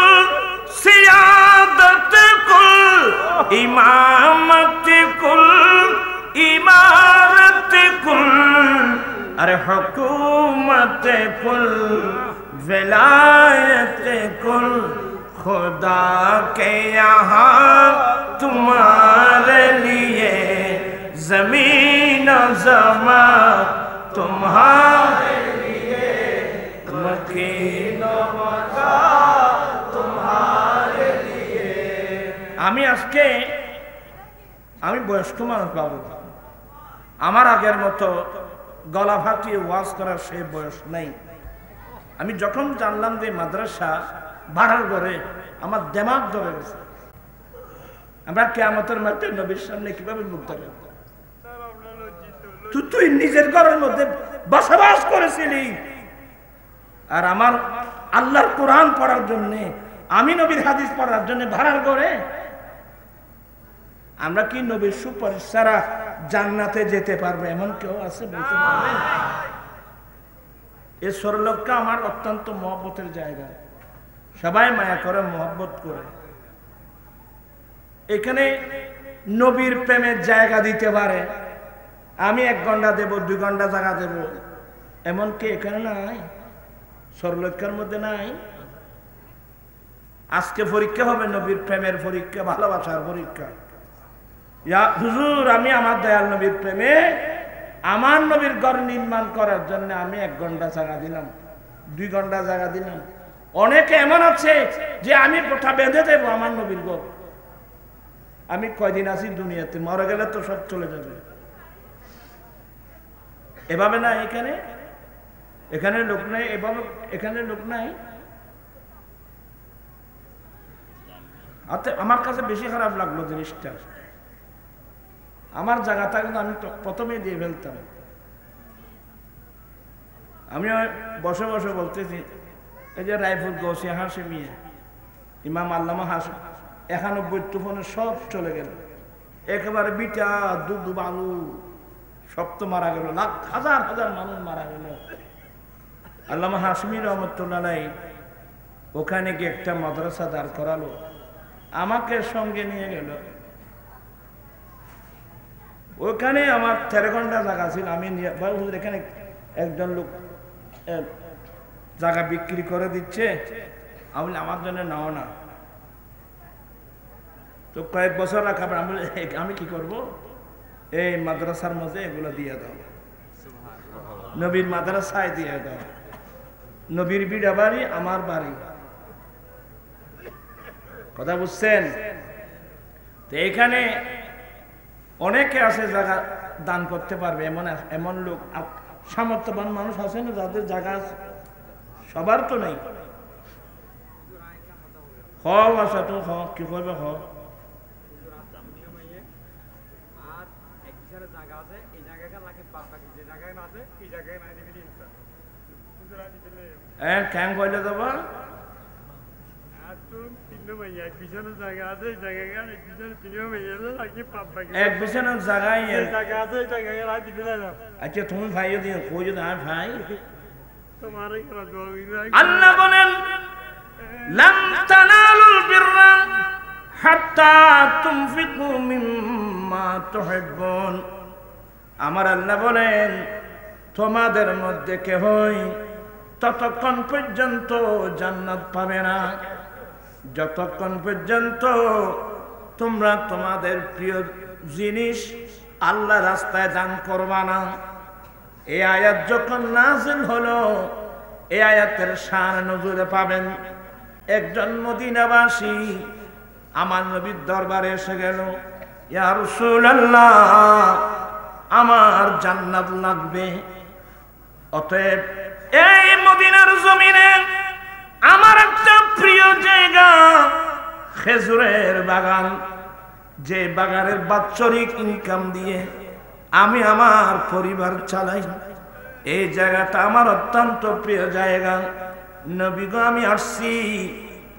सियादत कुल इमामत कुल इमारत कुल अरे हुकूमत कुल विलायत कुल खुदा के यहाँ तुम्हारे लिए जमीन ज़मा तुम्हारे लिए मकीन मका तुम्हारे लिए আমি আজকে আমি বয়স্ক মানুষ বাবু আমার আগের মতো গলা ফাটিয়ে ওয়াজ করার সেই বয়স নেই আমি যখন জানলাম যে মাদ্রাসা ভাড়ার ঘরে আমার দেমাগ ধরে গেছে আমরা কিয়ামতের মাঠে নবীর সামনে কিভাবে মুখ দেখাব তুই নিজের ঘরের মধ্যে বসবাস করেছিলি আর আমার আল্লাহর কোরআন পড়ার জন্য আমি নবীর হাদিস পড়ার জন্য ভাড়ার ঘরে আমরা কি নবীর সুপারিশ ছাড়া জান্নাতে যেতে পারবো এমন কেউ আছে বলতে পারবেন এই সরলক্কা আমার অত্যন্ত মহব্বতের জায়গা সবাই মায়া করে মহব্বত করে এখানে নবীর প্রেমের জায়গা দিতে পারে আমি 1 ঘন্টা দেব 2 ঘন্টা জায়গা দেব এমন কি এখানে নাই সরলক্কার মধ্যে নাই আজকে পরীক্ষা হবে নবীর প্রেমের পরীক্ষা ভালোবাসার পরীক্ষা ইয়া হুজুর আমি আমার দয়াল নবীর প্রেমে আমার নবীর ঘর নির্মাণ করার জন্য আমি 1 ঘন্টা জায়গা দিলাম 2 ঘন্টা জায়গা দিলাম অনেকে এমন আছে যে আমি কোঠা বেঁধে দেব আমার নবীর ঘর আমি কয়দিন আছি দুনিয়াতে মরে গেলে তো সব চলে যাবে এভাবে না এখানে লোক নাই এভাবে এখানে লোক নাই আমার কাছে বেশি খারাপ লাগলো জিনিসটা আমার জায়গাটা কিন্তু আমি প্রথমেই দিয়ে ফেলতাম আমি বসে বসে বলতেছি এই যে রায়পুর গৌসিয়া হাশেমিয়া ইমাম আল্লামা হাশেম 91 তুফানে সব চলে গেল একেবারে বিটা দুধ বালু সব তো মারা গেল লাখ হাজার হাজার মানুষ মারা গেল আল্লামা হাশমি রহমতুল্লাহ ওখানে গিয়ে একটা মাদ্রাসা দাঁড় করালো আমাকে সঙ্গে নিয়ে গেল ওখানে আমার 13 ঘন্টা জায়গা ছিল আমি এখানে একজন লোক জায়গা বিক্রি করে দিচ্ছে আমি আমার জন্য নাও না তো কয়েক বছর রাখাবে আমি কি করব এই মাদ্রাসার মধ্যে এগুলো দিয়ে দাও নবীর মাদ্রাসায় দিয়ে দাও নবীর বিড়া বাড়ি আমার বাড়ি কথা বুঝছেন? তো এখানে অনেকে আছে জায়গা দান করতে পারবে, এমন লোক সামর্থ্যবান মানুষ আছে না যাদের জায়গা আছে, সবার তো নেই। হও আচ্ছা তো হ কি করবে হ ক্যাং কইলে দেবা এক বিছানার জায়গায় আচ্ছা তুমি ভাইও দিয়ে কই যদি আর ভাই আল্লাহ বলেন লাম তানালুল বিররা হাত্তা তুনফিকু মিম্মা তুহিব্বুন। আমার আল্লাহ বলেন তোমাদের মধ্যে কেহই ততক্ষণ পর্যন্ত জান্নাত পাবে না যতক্ষণ পর্যন্ত তোমরা তোমাদের প্রিয় জিনিস আল্লাহ রাস্তায় দান করবা না। এই আয়াত যখন নাযিল হলো, এই আয়াতের শান নজরে পাবেন একজন মদিনাবাসী আমার নবীর দরবারে এসে গেল, ইয়া রাসূলুল্লাহ আমার জান্নাত লাগবে। অতএব এই মদিনার জমিনে আমার একটা প্রিয় জায়গা খেজুরের বাগান, যে বাগানের বাৎসরিক ইনকাম দিয়ে আমি আমার পরিবার চালাই, এই জায়গাটা আমার অত্যন্ত প্রিয় জায়গা। নবী গো আমি আসছি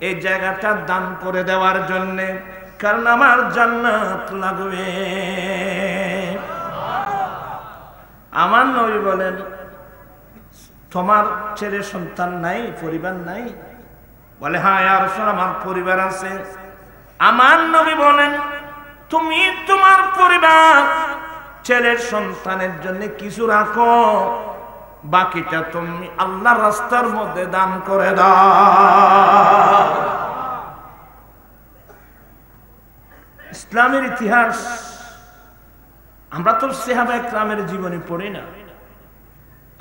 এই জায়গাটা দান করে দেওয়ার জন্য, কারণ আমার জান্নাত লাগবে। আমার নবী বলেন তোমার ছেলে সন্তান নাই, পরিবার নাই? বলে হ্যাঁ ইয়া রাসূল আমার পরিবার আছে। আমার নবী বলেন তুমি তোমার পরিবার ছেলের সন্তানের জন্য কিছু রাখো, বাকিটা তুমি আল্লাহর রাস্তার মধ্যে দান করে দাও। ইসলামের ইতিহাস আমরা তো সাহাবায়ে কেরামের জীবনী পড়ি না।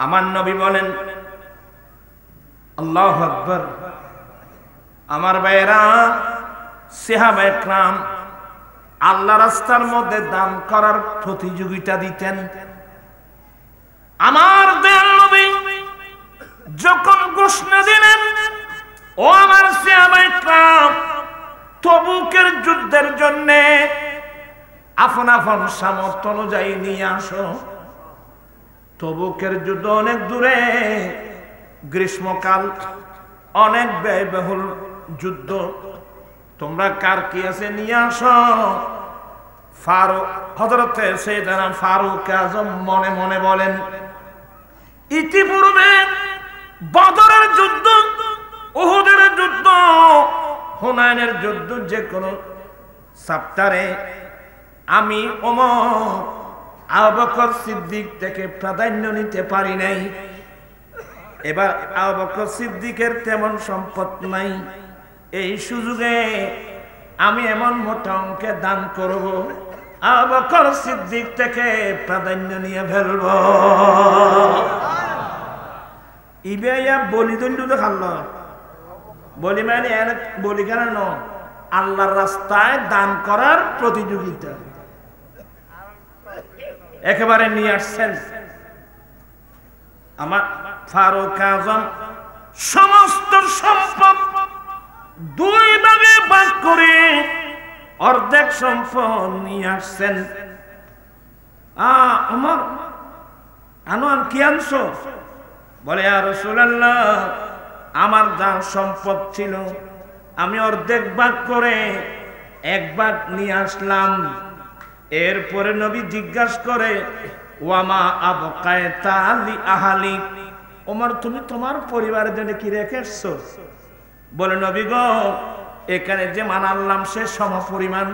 আমার নবী বলেন আল্লাহু আকবার, আমার ভাইয়েরা সাহাবায়ে কেরাম আল্লাহ রাস্তার মধ্যে দান করার প্রতিযোগিতা দিতেন। আমার দয়াল নবী যখন ঘোষণা দিলেন ও আমার সাহাবায়ে কেরাম তবুকের যুদ্ধের জন্য আপন আপন সামর্থ্য অনুযায়ী নিয়ে আসো। তবুকের যুদ্ধ অনেক দূরে, গ্রীষ্মকাল, অনেক ব্যয়বহুল যুদ্ধ, তোমরা কার কি আছে নিয়ে আসো। ফারুক হযরতে সাইয়েদনা ফারুক আযম মনে মনে বলেন ইতিপূর্বে বদরের যুদ্ধ, উহুদের যুদ্ধ, হুনাইনের যুদ্ধ, যে কোনো সপ্তাহে আমি ওমর আবু বকর সিদ্দিক থেকে প্রাধান্য নিতে পারি নাই। এবার আবু বকর সিদ্দিকের তেমন সম্পদ নাই, এই সুযোগে আমি এমন মোটা অঙ্কে দান করব আবু বকর সিদ্দিক থেকে প্রাধান্য নিয়ে ফেলব। ইবেয়া বলি দণ্ড দেখাল, বলি মানে বলি কেন আল্লাহর রাস্তায় দান করার প্রতিযোগিতা একেবারে নিয়ে আসছেন। আমার ফারুক আযম সমস্ত সম্পদ দুই ভাগে ভাগ করে অর্ধেক সম্পদ নিয়ে আসছেন। আমার আনোয়ার কি আনছো? বলে ইয়া রাসূলুল্লাহ আমার যা সম্পদ ছিল আমি অর্ধেক ভাগ করে এক ভাগ নিয়ে আসলাম। এরপরে নবী জিজ্ঞাসা করে ওয়ামা আবকায়তা লি আহলিক, ওমর তুমি তোমার পরিবারের জন্য কি রেখে এসছো? বলে নবী গো এখানে যে মাল আনলাম সে সমপরিমাণ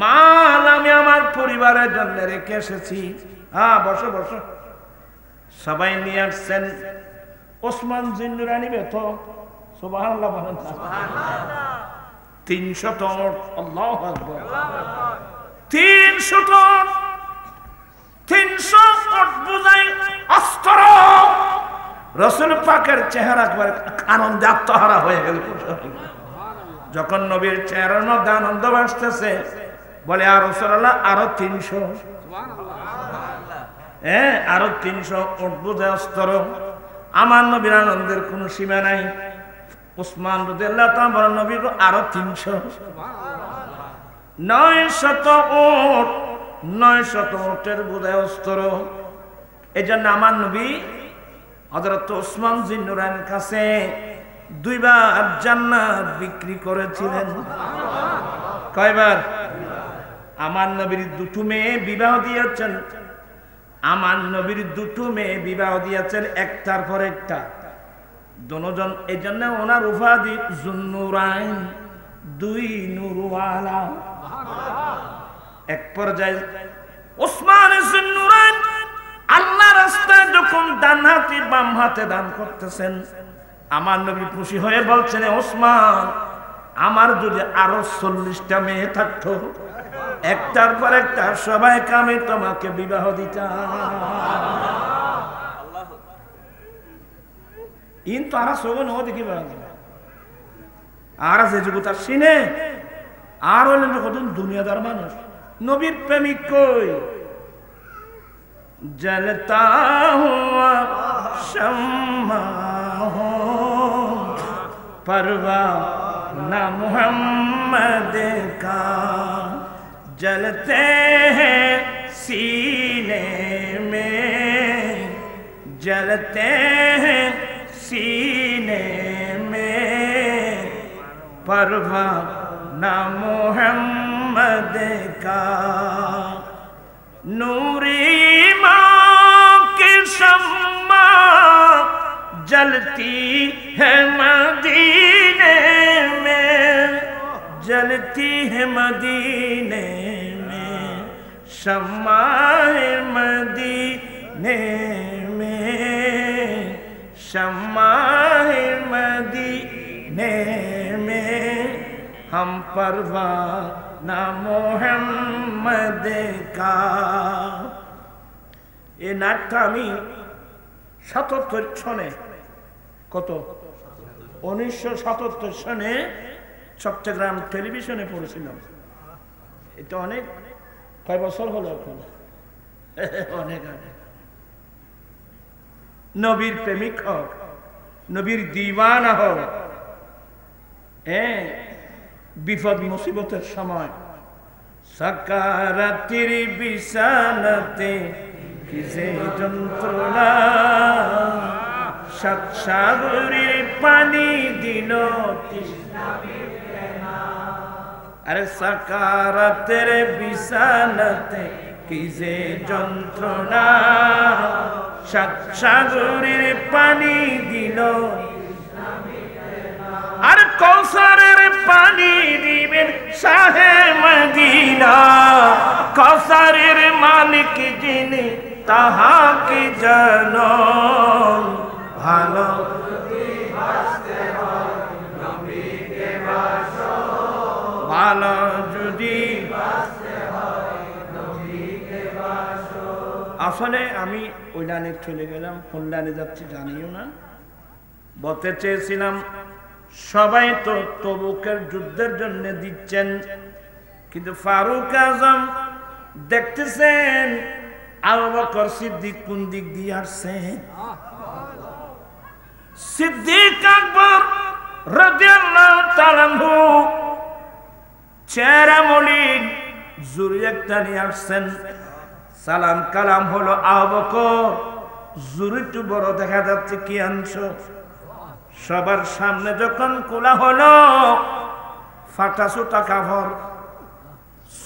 মাল আমি আমার পরিবারের জন্য রেখে এসেছি। হ্যাঁ বসো বসো। সবাই নিয়ে আসছেন। ওসমান জিন্নুরানি বেতো সুবহানাল্লাহ বলেন সুবহানাল্লাহ। 300 টন, আল্লাহু আকবার, 300 টন, 300 টন বুঝাই অস্ত্র। রাসূল পাকের চেহারা একবার আনন্দে আত্মহারা হয়ে গেল। যখন নবীর চেহারার মধ্যে আনন্দ আসতেছে, বলে আর রাসূলুল্লাহ আরো 300, হ্যাঁ আরো 300 উঠবে অস্ত্র। আমার নবীর আনন্দের কোনো সীমা নাই। উসমান রাদিয়াল্লাহু তাআলা বলেন নবীর আরো 300, 900 উট, 900 উটের বোঝায় অস্ত্র। এই জন্য আমার নবী হযরত উসমান জিন্নুরাইনের কাছে 2 বার জান্নাত বিক্রি করেছিলেন। কয়বার? আমার নবীর 2 মেয়ে বিবাহ দিয়েছেন, আমার নবীর 2 মেয়ে বিবাহ দিয়েছেন একটার পর একটা, দুজন। এই জন্য ওনার উপাধি জুন্নুরাইন, 2 নূরওয়ালা। এক পর্যায়ে ওসমান জুন্নুরাইন আল্লাহর রাস্তায় যখন ডান হাতে বাম হাতে দান করতেছেন, আমার নবী খুশি হয়ে বলছেন, ওসমান আমার যদি আরো 40টা মেয়ে থাকতো, একটার পর একটা সবাইকে আমি তোমাকে বিবাহ দিতাম। কিন্তু আর সবন ও দেখি আর আছে যে তার সিনে আর হলেন কতদিন দুনিয়াদার মানুষ। নবীর প্রেমিক কই? জলতা হুয়া শাম্মা হো परवाना मोहम्मद का, जलते हैं सीने में, जलते हैं सीने में, परवाना मोहम्मद का। नूरी माँ की शम्मा जलती है मदीने में, जलती है मदीने में, शम्मा है मदीने में, शम्मा है मदीने में, हम परवाना मोहम्मद का। ये नाटक আমি 77 সনে, কত 1977 সনে চট্টগ্রাম টেলিভিশনে পড়েছিলাম। এটা অনেক, কয় বছর হলো এখন, অনেক আগে। নবীর প্রেমিক হোক, নবীর দিওয়ানা হোক, বিপদ মুসিবতের সময় সাকারাতির বিছানাতে কিসে যন্ত্রণা, সাত সাগরের পানি দিল তৃষ্ণা মিটে না। আরে সাকারাতের বিছানাতে কিসে যন্ত্রণা, সাত সাগরের পানি দিল তৃষ্ণা মিটে না। আর কৌসারের পানি দিবেন শাহে মদিনা, কৌসারের মালিক যিনি তাহাকে জানো। ভালো যদি বাসতে হয় নবীকে বাসো, ভালো যদি বাসতে হয় নবীকে বাসো। আসলে আমি ওই লাইনে চলে গেলাম, কোন লাইনে যাচ্ছি জানিও না। বলতে চেয়েছিলাম সবাই তো তবুকের যুদ্ধের জন্য দিচ্ছেন, কিন্তু ফারুক আজম দেখতেছেন আবু বকর সিদ্দিক কোন দিক দিয়ে আসছে। সিদ্দিক আকবর রাদিয়াল্লাহু তাআলা আনহু চেহারা মলিন, জুরি একটা নিয়ে আসছেন। সালাম কালাম হলো, আবু বকর জুরি একটু বড় দেখা যাচ্ছে, কি আনছো? সবার সামনে যখন খোলা হলো, ফাটা সুটা কাপড়,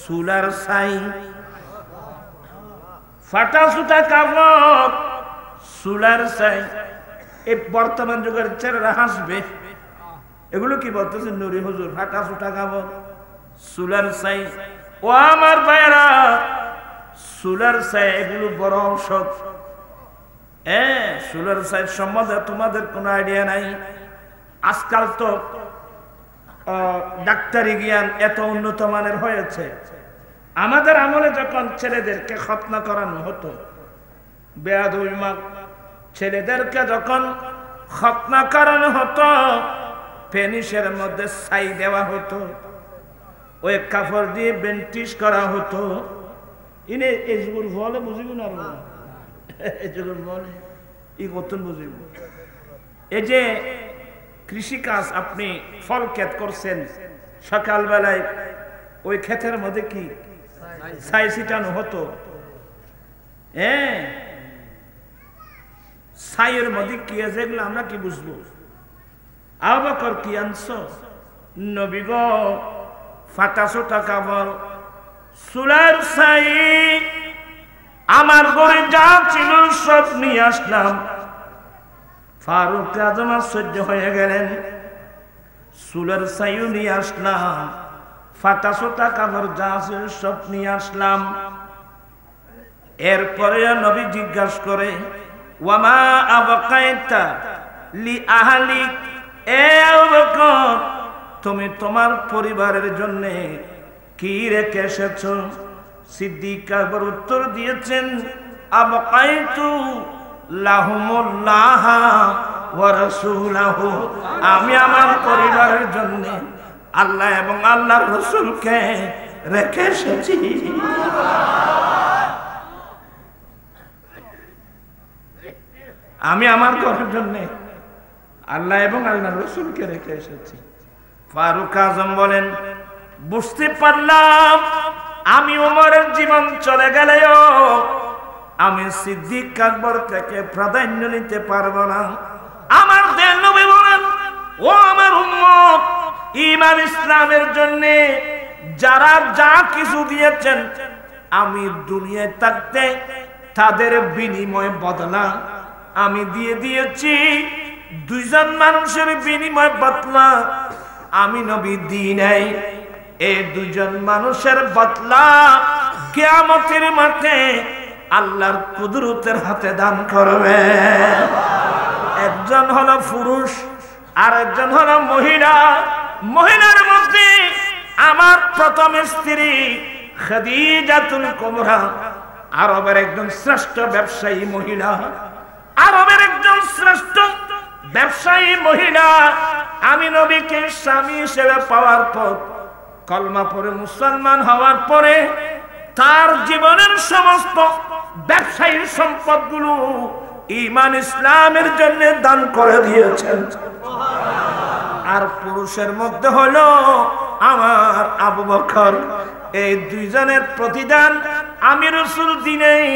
সুলার ছাই, ফাটা সুটা কাপড়, সুলার ছাই। এই বর্তমান যুগের ছেলেরা হাসবে, এগুলো কি বলতেছে? নুরি হুজুর, ফাটা সুটা কাপড়, সুলার ছাই। ও আমার ভাইরা, সুলার ছাই এগুলো বড় ঔষধ। সুলার ছাই সম্বন্ধে তোমাদের কোনো আইডিয়া নাই। আজকাল তো ডাক্তারি জ্ঞান এত উন্নত মানের হয়েছে। আমাদের আমলে যখন ছেলেদেরকে খতনা করানো হতো, বেয়াদবি মা, ছেলেদেরকে যখন খতনা করানো হতো, পেনিসের মধ্যে ছাই দেওয়া হতো, ওই কাপড় দিয়ে বেন্টিশ করা হতো। ইনে এজগুর ফলে বুঝিব না, এজগুর ফলে ই কতন বুঝিব। এই যে কৃষিকাজ, আপনি ফল ক্ষেত করছেন, সকালবেলায় ওই ক্ষেতের মধ্যে কি ছাই ছিটানো হতো। হ্যাঁ, ছাইয়ের মধ্যে কি আছে এগুলো আমরা কি বুঝবো? আবু বকর কি আনছো? নবী গো, ফাটা ছোটা কাপড়, চুলার ছাই, আমার ঘরে যা ছিল সব নিয়ে আসলাম। ফারুক আজম আশ্চর্য হয়ে গেলেন, চুলার ছাইও নিয়ে আসলাম, ফাটা ছোটা কাপড় যা ছিল সব নিয়ে আসলাম। এরপরে নবী জিজ্ঞাসা করে, ওয়ামা আবকাইতা লি আহলিক, এ আবু বকর, তুমি তোমার পরিবারের জন্য কি রেখে এসেছো? সিদ্দিক আকবর উত্তর দিয়েছেন, আবকাইতু লাহুমুল্লাহ ওয়া রাসূলুহু, আমি আমার পরিবারের জন্য আল্লাহ এবং আল্লাহর রাসূলকে রেখে এসেছি। আমি আমার ঘরের জন্য আল্লাহ এবং আল্লাহর রাসূলকে রেখে এসেছি। ফারুক আজম বলেন, বুঝতে পারলাম আমি ওমরের জীবন চলে গেলেও আমি সিদ্দিক আকবর থেকে প্রাধান্য নিতে পারবো না। আমার দেন নবী বলেন, ও আমার উম্মত, ঈমান ইসলামের জন্য যারা যা কিছু দিয়েছেন, আমি দুনিয়ায় থাকতে তাদের বিনিময় বদলা আমি দিয়ে দিয়েছি। দুইজন মানুষের বিনিময় বদলা আমি নবী দিই নাই। এই দুইজন মানুষের বদলা কিয়ামতের মাঠে আল্লাহর কুদরতের হাতে দান করবে। একজন হলো পুরুষ আর একজন হলো মহিলা। মহিলার মধ্যে আমার প্রথম স্ত্রী খাদিজাতুল কুবরা, আরবের একজন শ্রেষ্ঠ ব্যবসায়ী মহিলা, আরবের একজন শ্রেষ্ঠ ব্যবসায়ী মহিলা। আমি নবীকে স্বামী হিসেবে পাওয়ার পর, কলমা পড়ে মুসলমান হওয়ার পরে তার জীবনের সমস্ত ব্যবসায়ীর সম্পদগুলো ঈমান ইসলামের জন্য দান করে দিয়েছেন। আর পুরুষের মধ্যে হলো আমার আবু বকর। এই দুইজনের প্রতিদান আমি রাসূল দিনেই,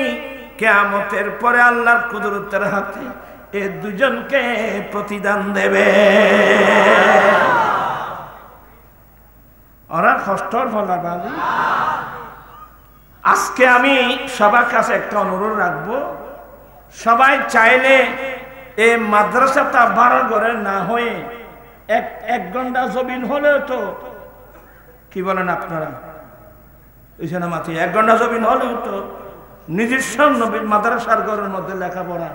কিয়ামতের পরে আল্লাহর কুদরতের হাতে এই দুজনকে প্রতিদান দেবে। ওরা কষ্টর ফলা বাজি। আজকে আমি সবার কাছে একটা অনুরোধ রাখবো, সবাই চাইলে এই মাদ্রাসাটা ভাড়া ঘরে না হয়ে এক ঘন্টা জমিন হলেও তো, কি বলেন আপনারা, ওইখানে মাত্র 1 ঘন্টা জমিন হলেও তো নিজস্ব নবীন মাদ্রাসার ঘরের মধ্যে লেখাপড়া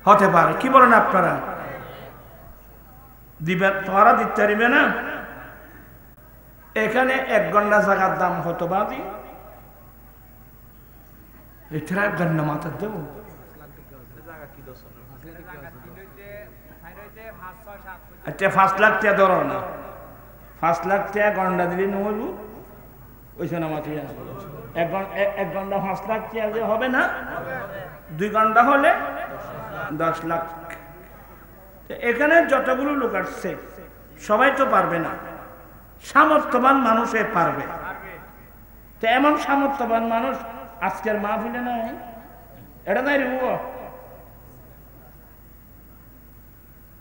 হতে পারে। কি বলেন আপনারা? দিবেন? তোরা দিতে পারবে না? এখানে 1 ঘন্টা জায়গার দাম হতো বাদি, এটা 1 ঘন্টা মাথার দেব। আচ্ছা 5 লাখ টাকা ধরো না, 5 লাখ টাকা ঘন্টা দিলে নহবো, ওইখানে মাথিয়া 1 ঘন্টা 5 লাখ টাকা যে হবে না, 2 ঘন্টা হলে 10 লাখ। এখানে যতগুলো লোক আসছে সবাই তো পারবে না, সামর্থ্যবান মানুষে পারবে। তো এমন সামর্থ্যবান মানুষ আজকের মাহফিলে নাই, এটা নাই রে,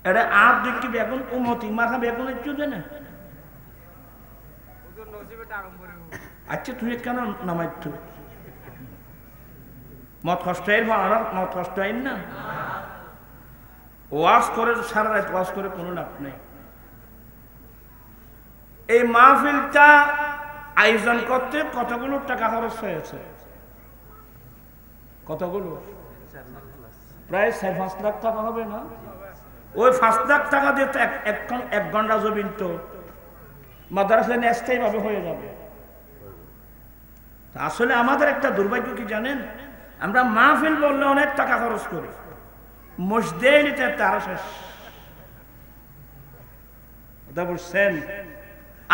এটা আর দুটি বেগুন উমতি মাথা বেগুন একটু দে না। আচ্ছা তুই কেন নামাইত মত কষ্ট মত কষ্ট আইন না, ওয়াজ করে সারা রাত ওয়াজ করে কোনো লাভ নেই। এই মাহফিলটা আয়োজন করতে কতগুলো টাকা খরচ হয়েছে? কতগুলো? প্রায় 4-5 লাখ টাকা হবে না? ওই 5 লাখ টাকা দিয়ে তো 1 ঘন্টা জমিন তো মাদ্রাসা নেস্তাই ভাবে হয়ে যাবে। আসলে আমাদের একটা দুর্ভাগ্য কি জানেন, আমরা মাহফিল বললে অনেক টাকা খরচ করি, মসজিদে নিতে তারা শেষ। কথা বুঝছেন?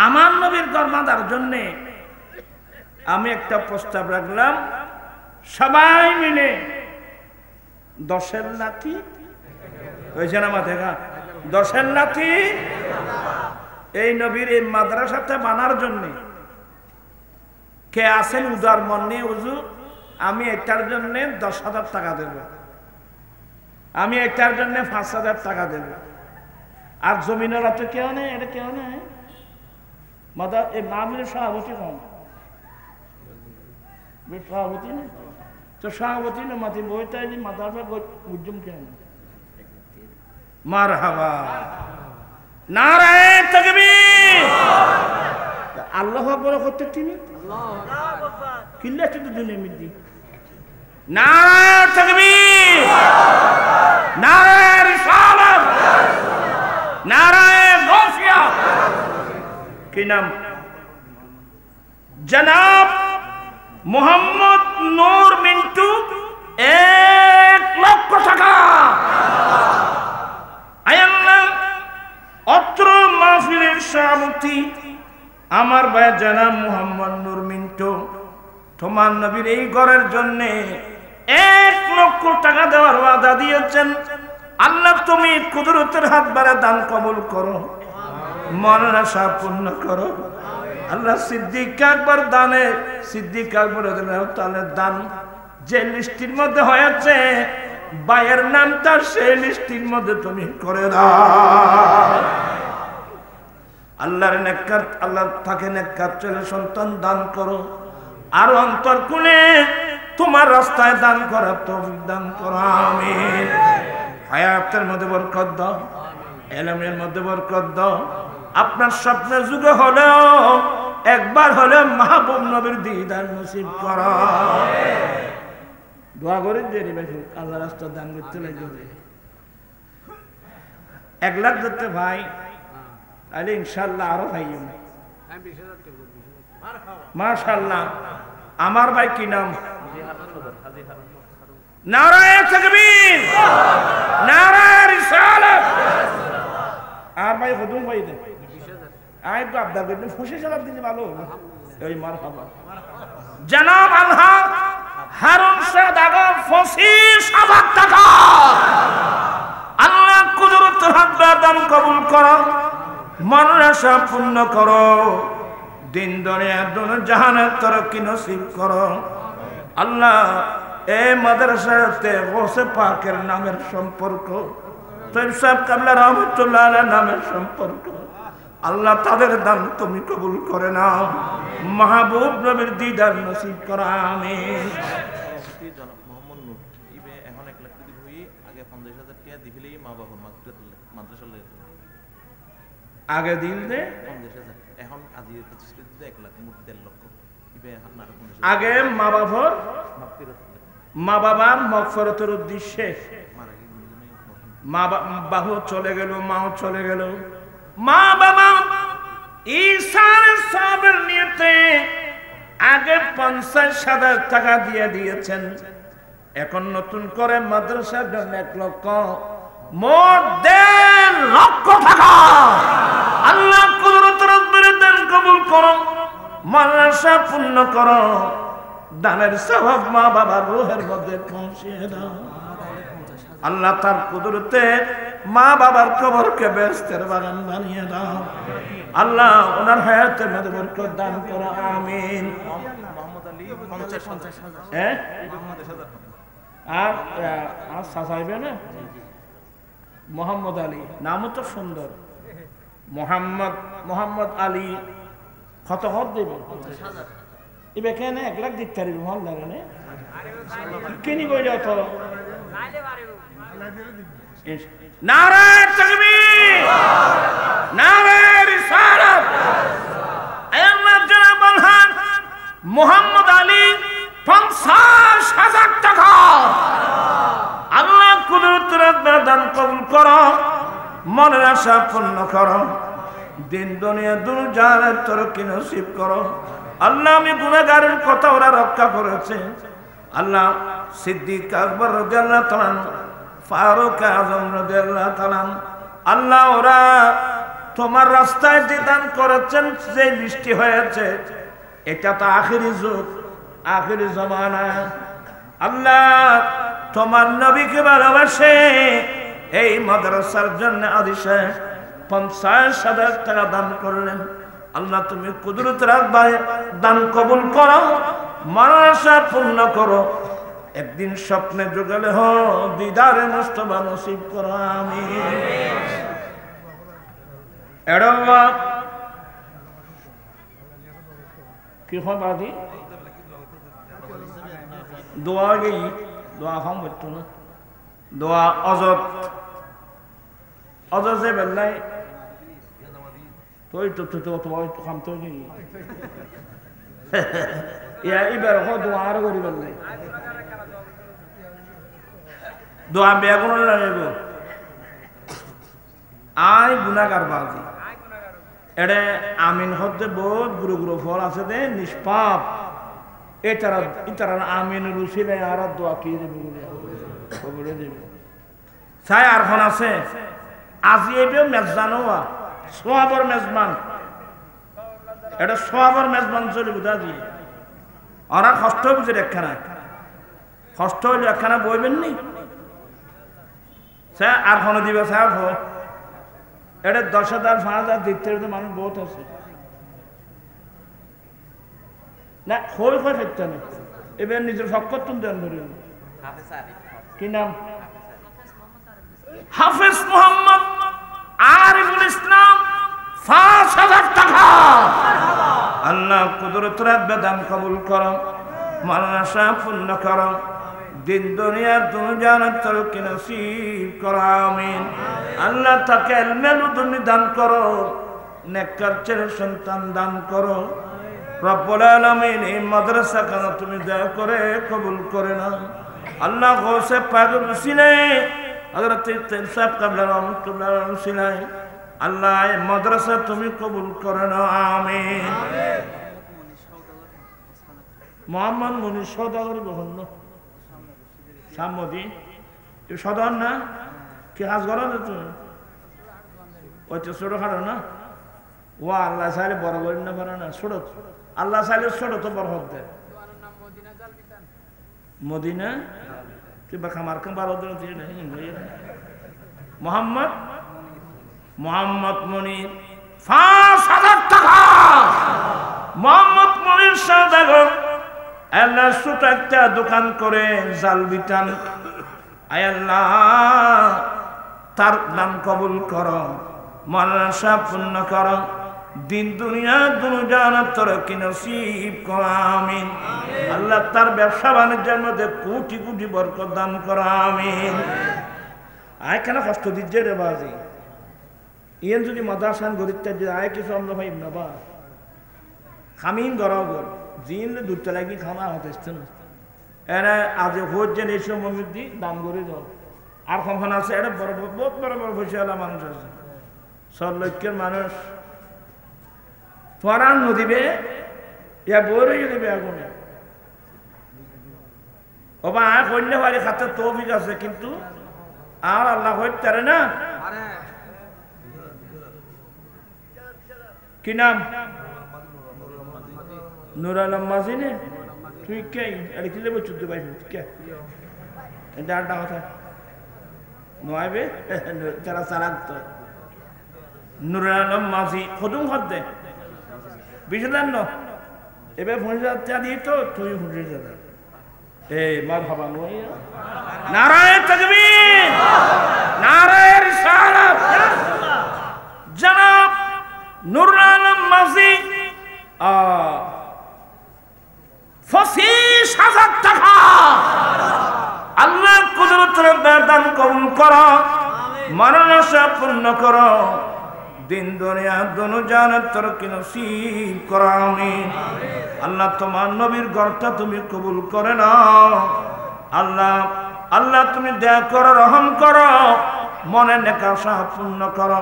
আমার নবীর ঘর বাঁধার জন্যে আমি একটা প্রস্তাব রাখলাম, সবাই মিলে 10-এর লাঠি হয়েছে না মাথে গা, 10-এর লাঠি এই নবীর এই মাদ্রাসাতে বানার জন্যে কে আছেন উদার মন নিয়ে, হুজুর আমি এটার জন্য 10,000 টাকা দেব, আমি এটার জন্য 5,000 টাকা দেব। আর জমিনের তো কেউ নেই, এটা কেউ নেই। মাদা এই মাহমিলের সভাপতি কম, সভাপতি না তো, সভাপতি না মাতি বইটাই মাদার উজ্জুম কেন মারহাবা, নারায়ে তাকবীর, আল্লাহু আকবার করতে তিনি কিল্লা তো দুনিয়া মিদি, নারায়ে তাকবীর, নারায়ে রিসালাত, নারায়ে গাউসিয়া। কি নাম? জনাব মোহাম্মদ নূর মিন্টু, 1 লক্ষ টাকা। অত্র মাহফিলের সভাপতি আমার ভাই জনাব মোহাম্মদ নূর মিন্টু, তোমার নবীর এই ঘরের জন্য 1 লক্ষ টাকা দেওয়ার ওয়াদা দিয়েছেন। আল্লাহ তুমি কুদরতের হাত বাড়া দান কবুল করো, মনের আশা পূর্ণ করো। আল্লাহ সিদ্দিক আকবর দানে, সিদ্দিক আকবর তাদের দান যে লিস্টির মধ্যে হয়েছে, ভাইয়ের নামটা সেই লিস্টির মধ্যে তুমি করে দাও। আল্লাহর নেককার, আল্লাহ তাকে নেককার ছেলে সন্তান দান করো, আর অন্তর কোণে তোমার রাস্তায় দান করা তৌফিক দান করো, আমিন। হায়াতের মধ্যে বরকত দাও, ইলমের মধ্যে বরকত দাও। আপনার স্বপ্নের যুগে হলেও একবার হলে মাহবুব নবীর দিদার নসিব করো। দোয়া করে দেরি বেশি আল্লাহ রাস্তা দান করতে লাগে। 1 লাখ ধরতে ভাই, তাহলে ইনশাল্লাহ আরো ভাই মাশাআল্লাহ। আমার ভাই কি নাম? নারায়ে তাকবীর, নারায়ে রিসালাত। আর ভাই হুদুম ভাই দেন আই তো আবদার করবেন, খুশি সালাত দিলে ভালো হবে। এই মারহাবা। জনাব আলহা হারুন শাহ দাগা 25,000 টাকা। আল্লাহ কুদরতের হাত দান কবুল করো, মনের আশা পূর্ণ করো, দিন দুনিয়া দুনিয়া জাহানের তরক্কি নসিব করো। আল্লাহ এই মাদ্রাসাতে গৌসে পাকের নামের সম্পর্ক, তৈব সাহেব কাবলা রহমতুল্লাহ আলাইহির নামের সম্পর্ক, আল্লাহ তাদের দান তুমি কবুল করে নাও, মাহবুব নবীর দিদার নসিব করো, আমিন। মোহাম্মদ নূর ইবে এখন 1 লাখ টাকা হই, আগে 50,000 টাকা দিলেই মা বাবা মাদ্রাসা লাগে, আগে দিল দে 50,000, এখন আজি 25 দিতে 1 লাখ, মোট 1.5 লক্ষ। ইবে এখন আর 50,000 আগে মা বাবার মা বাবার মগফিরাতের উদ্দেশ্যে, মা বাবু চলে গেল, মাও চলে গেল, মা বাবা ঈসার সবের নিয়তে আগে 50,000 টাকা দিয়ে দিয়েছেন। এখন নতুন করে মাদ্রাসার জন্য 1 লক্ষ, মোট 1.5 লক্ষ টাকা। আল্লাহ কুদরতের দান কবুল করো, মাদ্রাসা পূর্ণ করো, দানের সওয়াব মা বাবার রূহের মধ্যে পৌঁছিয়ে দাও। আল্লাহ তার কুদরতে মা বাবার কবরকে বেহেশতের বাগান বানিয়ে দাও। আল্লাহ ওনার হায়াতের মধ্যে বরকত দান করো, আমিন। মোহাম্মদ আলী 50,000, হ্যাঁ 50,000। আর সাসাইবে না মোহাম্মদ আলী, নামও তো সুন্দর, মোহাম্মদ আলী। কত হর দেবে? 50,000। এবে কেন 1 লাখ দিতে পারি মহল লাগানে কিনি কইলে তো। নারায়ে তাকবীর, নারায়ে রিসালাত। আল্লাহ জনাব আলহান মোহাম্মদ আলী 50,000 টাকা। আল্লাহ কুদরতের দান কবুল করো, মনের আশা পূর্ণ করো, দিন দুনিয়া দুজাহানের তরক্কি নসিব করো। আল্লাহ আমি গুনাহগারের কথা ওরা রক্ষা করেছে। আল্লাহ সিদ্দিক আকবর রাদিয়াল্লাহু তাআলা, ফারুক আযম রাদিয়াল্লাহু তাআলা, আল্লাহ ওরা তোমার রাস্তায় যে দান করেছেন, যে বৃষ্টি হয়েছে, এটা তো আখিরি যুগ, আখিরি জমানা। আল্লাহ তোমার নবীকে ভালোবাসে এই মাদ্রাসার জন্য আদিশে 50,000 টাকা দান করলেন। আল্লাহ তুমি কুদরত রাখবা, দান কবুল করো, মানসা পূর্ণ করো। একদিন স্বপ্নে যুগলে হো দিদারে মুস্তাফা নসিব করো, আমিন। এড়বা কি হয় বাদি দোয়া গেই, দোয়া খাম করতো না, দোয়া অজত অজত যে বেল্লাই তুই তো তোমার খাম তো গেই ইয়া এবার দোয়া আরো করি বেল্লাই দোয়া বেয়া কোনো লাগব আই গুনাহগার বাজি এড়ে আমিন হতে বহুত গুরু গুরু ফল আছে দে নিষ্পাপ এটারা আমিন রুসিলে আর দোয়া কি দেবে বলে দেবে চাই আর খন আছে আজি এবে মেজবানো সোয়াবর মেজবান এটা সোয়াবর মেজবান চলে বুঝা দিয়ে ওরা কষ্ট বুঝে একখানা কষ্ট হইলে একখানা বইবেন নি সে আর খন দিবে স্যার এটা 10,000 5,000 দিতে মানুষ বহুত আছে না হই হয় ফেরতে না এবার নিজের ফকর তুমি দেন ধরে কি নাম হাফেজ মোহাম্মদ আরিফুল ইসলাম 5,000 টাকা আল্লাহ কুদরত রাব্বে দান কবুল করো, মানসা পূর্ণ করো, দিন দুনিয়ার দুনিয়ার তরকি নসিব করো, আমিন। আল্লাহ তাকে ইলমের উদ্যমী দান করো, নেককার ছেলে সন্তান দান করো। রব্বুল আলামিন এই মাদ্রাসা কেন তুমি দয়া করে কবুল করে নাও। আল্লাহ গৌসে পাকের উসিলায় হযরত ইসলাম সাহেব কাবলা রহমাতুল্লাহ উসিলায় আল্লাহ এই মাদ্রাসা তুমি কবুল করে নাও, আমিন। মোহাম্মদ মনির সওদাগরি বহন্ন সামদি এ সদর না কি হাজ গলা তুমি ওই তো ছোট খাটো না ও আল্লাহ চাইলে বড় করি না পারে না ছোট আল্লাহ চাইলে ছোট তো বড় হতে মদিনা কিংবা খামার খামার মোহাম্মদ মোহাম্মদ মনির 5,000 টাকা মোহাম্মদ মনির সওদাগর আল্লাহ ছোট একটা দোকান করে জাল বিটান, আয় আল্লাহ তার দান কবুল করো, মানসা পূর্ণ করো, দিন দুনিয়া দুনিয়ার তরকি নসিব করো, আমিন। আল্লাহ তার ব্যবসা বাণিজ্যের মধ্যে কোটি কোটি বরকত দান করো, আমিন। আয় কেন কষ্ট দিচ্ছে রে বাজি ইয়েন যদি মাদ্রাসান গরিবটা যে আয় কিছু আমরা ভাই নেবা খামিন গড়াও গর জিনলে দুধটা লাগি খানা হতে না এরা আজ ভোট যে এই সময় দি দাম করে দাও আর কখন আছে এটা বড় বহুত বড় বড় বসেওয়ালা মানুষ আছে 100 লক্ষের মানুষ ফরান নদীবে ইয়া বড়ই দেবে আগুনে ওবা আয় কন্যা বাড়ি খাতে তৌফিক আছে কিন্তু আর আল্লাহ হইতে পারে না। কি নাম নুর আলম মাজিনে তুই কে এটা কি লেবো 14-22 কে এটা আড্ডা কথা নয়বে যারা চালাক তো নুর আলম মাঝি খদুম হদ দে বুঝলেন না এবার 50,000 দিয়ে তো তুমি 50,000 এই মারহাবা নয় নারায়ে তাকবীর নারায়ে রিসালাত জনাব নুর আলম মাঝি 25,000 টাকা আল্লাহ কুদরতের দান কবুল করো, মানসা পূর্ণ করো, দিন দুনিয়া দোনো জানার তরকি নসিব করো, আমিন। আল্লাহ তোমার নবীর ঘরটা তুমি কবুল করে নাও আল্লাহ। আল্লাহ তুমি দয়া করো, রহম করো, মনে নেক আশা পূর্ণ করো।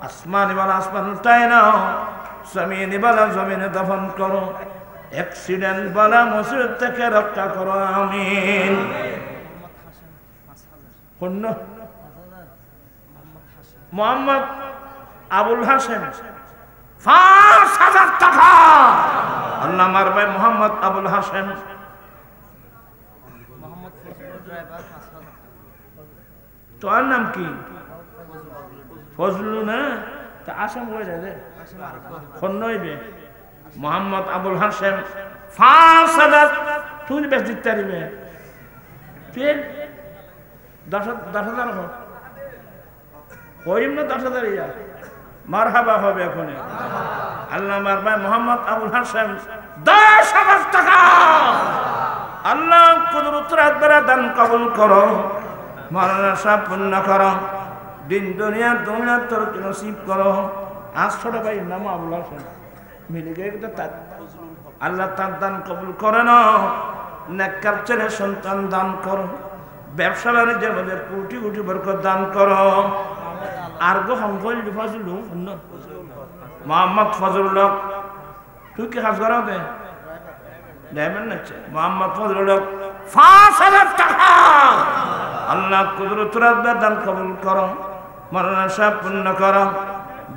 আসমানি বালা আসমান উঠায় নাও, জমিনে বালা জমিনে দফন করো, অ্যাক্সিডেন্ট বালা মুসিবত থেকে রক্ষা করো, আমিন। মোহাম্মদ আবুল হাসেম 5,000 টাকা। আল্লাহ আমার ভাই মোহাম্মদ আবুল হাসেম। তোর নাম কি? ফজলু না? তা আসাম হয়ে যায় রে খন্নইবে। মোহাম্মদ আবুল হাসেম 5,000। তুই বেশ দিতে পারিবে ফের 10,000 হোক হইম না 10,000 ইয়া মারহাবা হবে এখন। আল্লাহ আমার ভাই মোহাম্মদ আবুল হাসেম 10,000 টাকা। আল্লাহ কুদরতের দ্বারা দান কবুল করো, মরণের সব পূর্ণ করো, দিন দুনিয়া তোর নসিব করো। আজ ছোট ভাই নাম আবুল হাসেম মিলে গিয়ে আল্লাহ তার দান কবুল করে না। নেককার ছেলে সন্তান দান করো, ব্যবসা বাণিজ্যের মধ্যে কোটি কোটি বরকত দান করো। আর গো ফজলু মোহাম্মদ ফজলুল হক, তুই কি কাজ করাও দে দেবেন না? মোহাম্মদ ফজলুল হক 5,000 টাকা। আল্লাহ কুদরতের দান কবুল করো, মরণের সব পূর্ণ করো,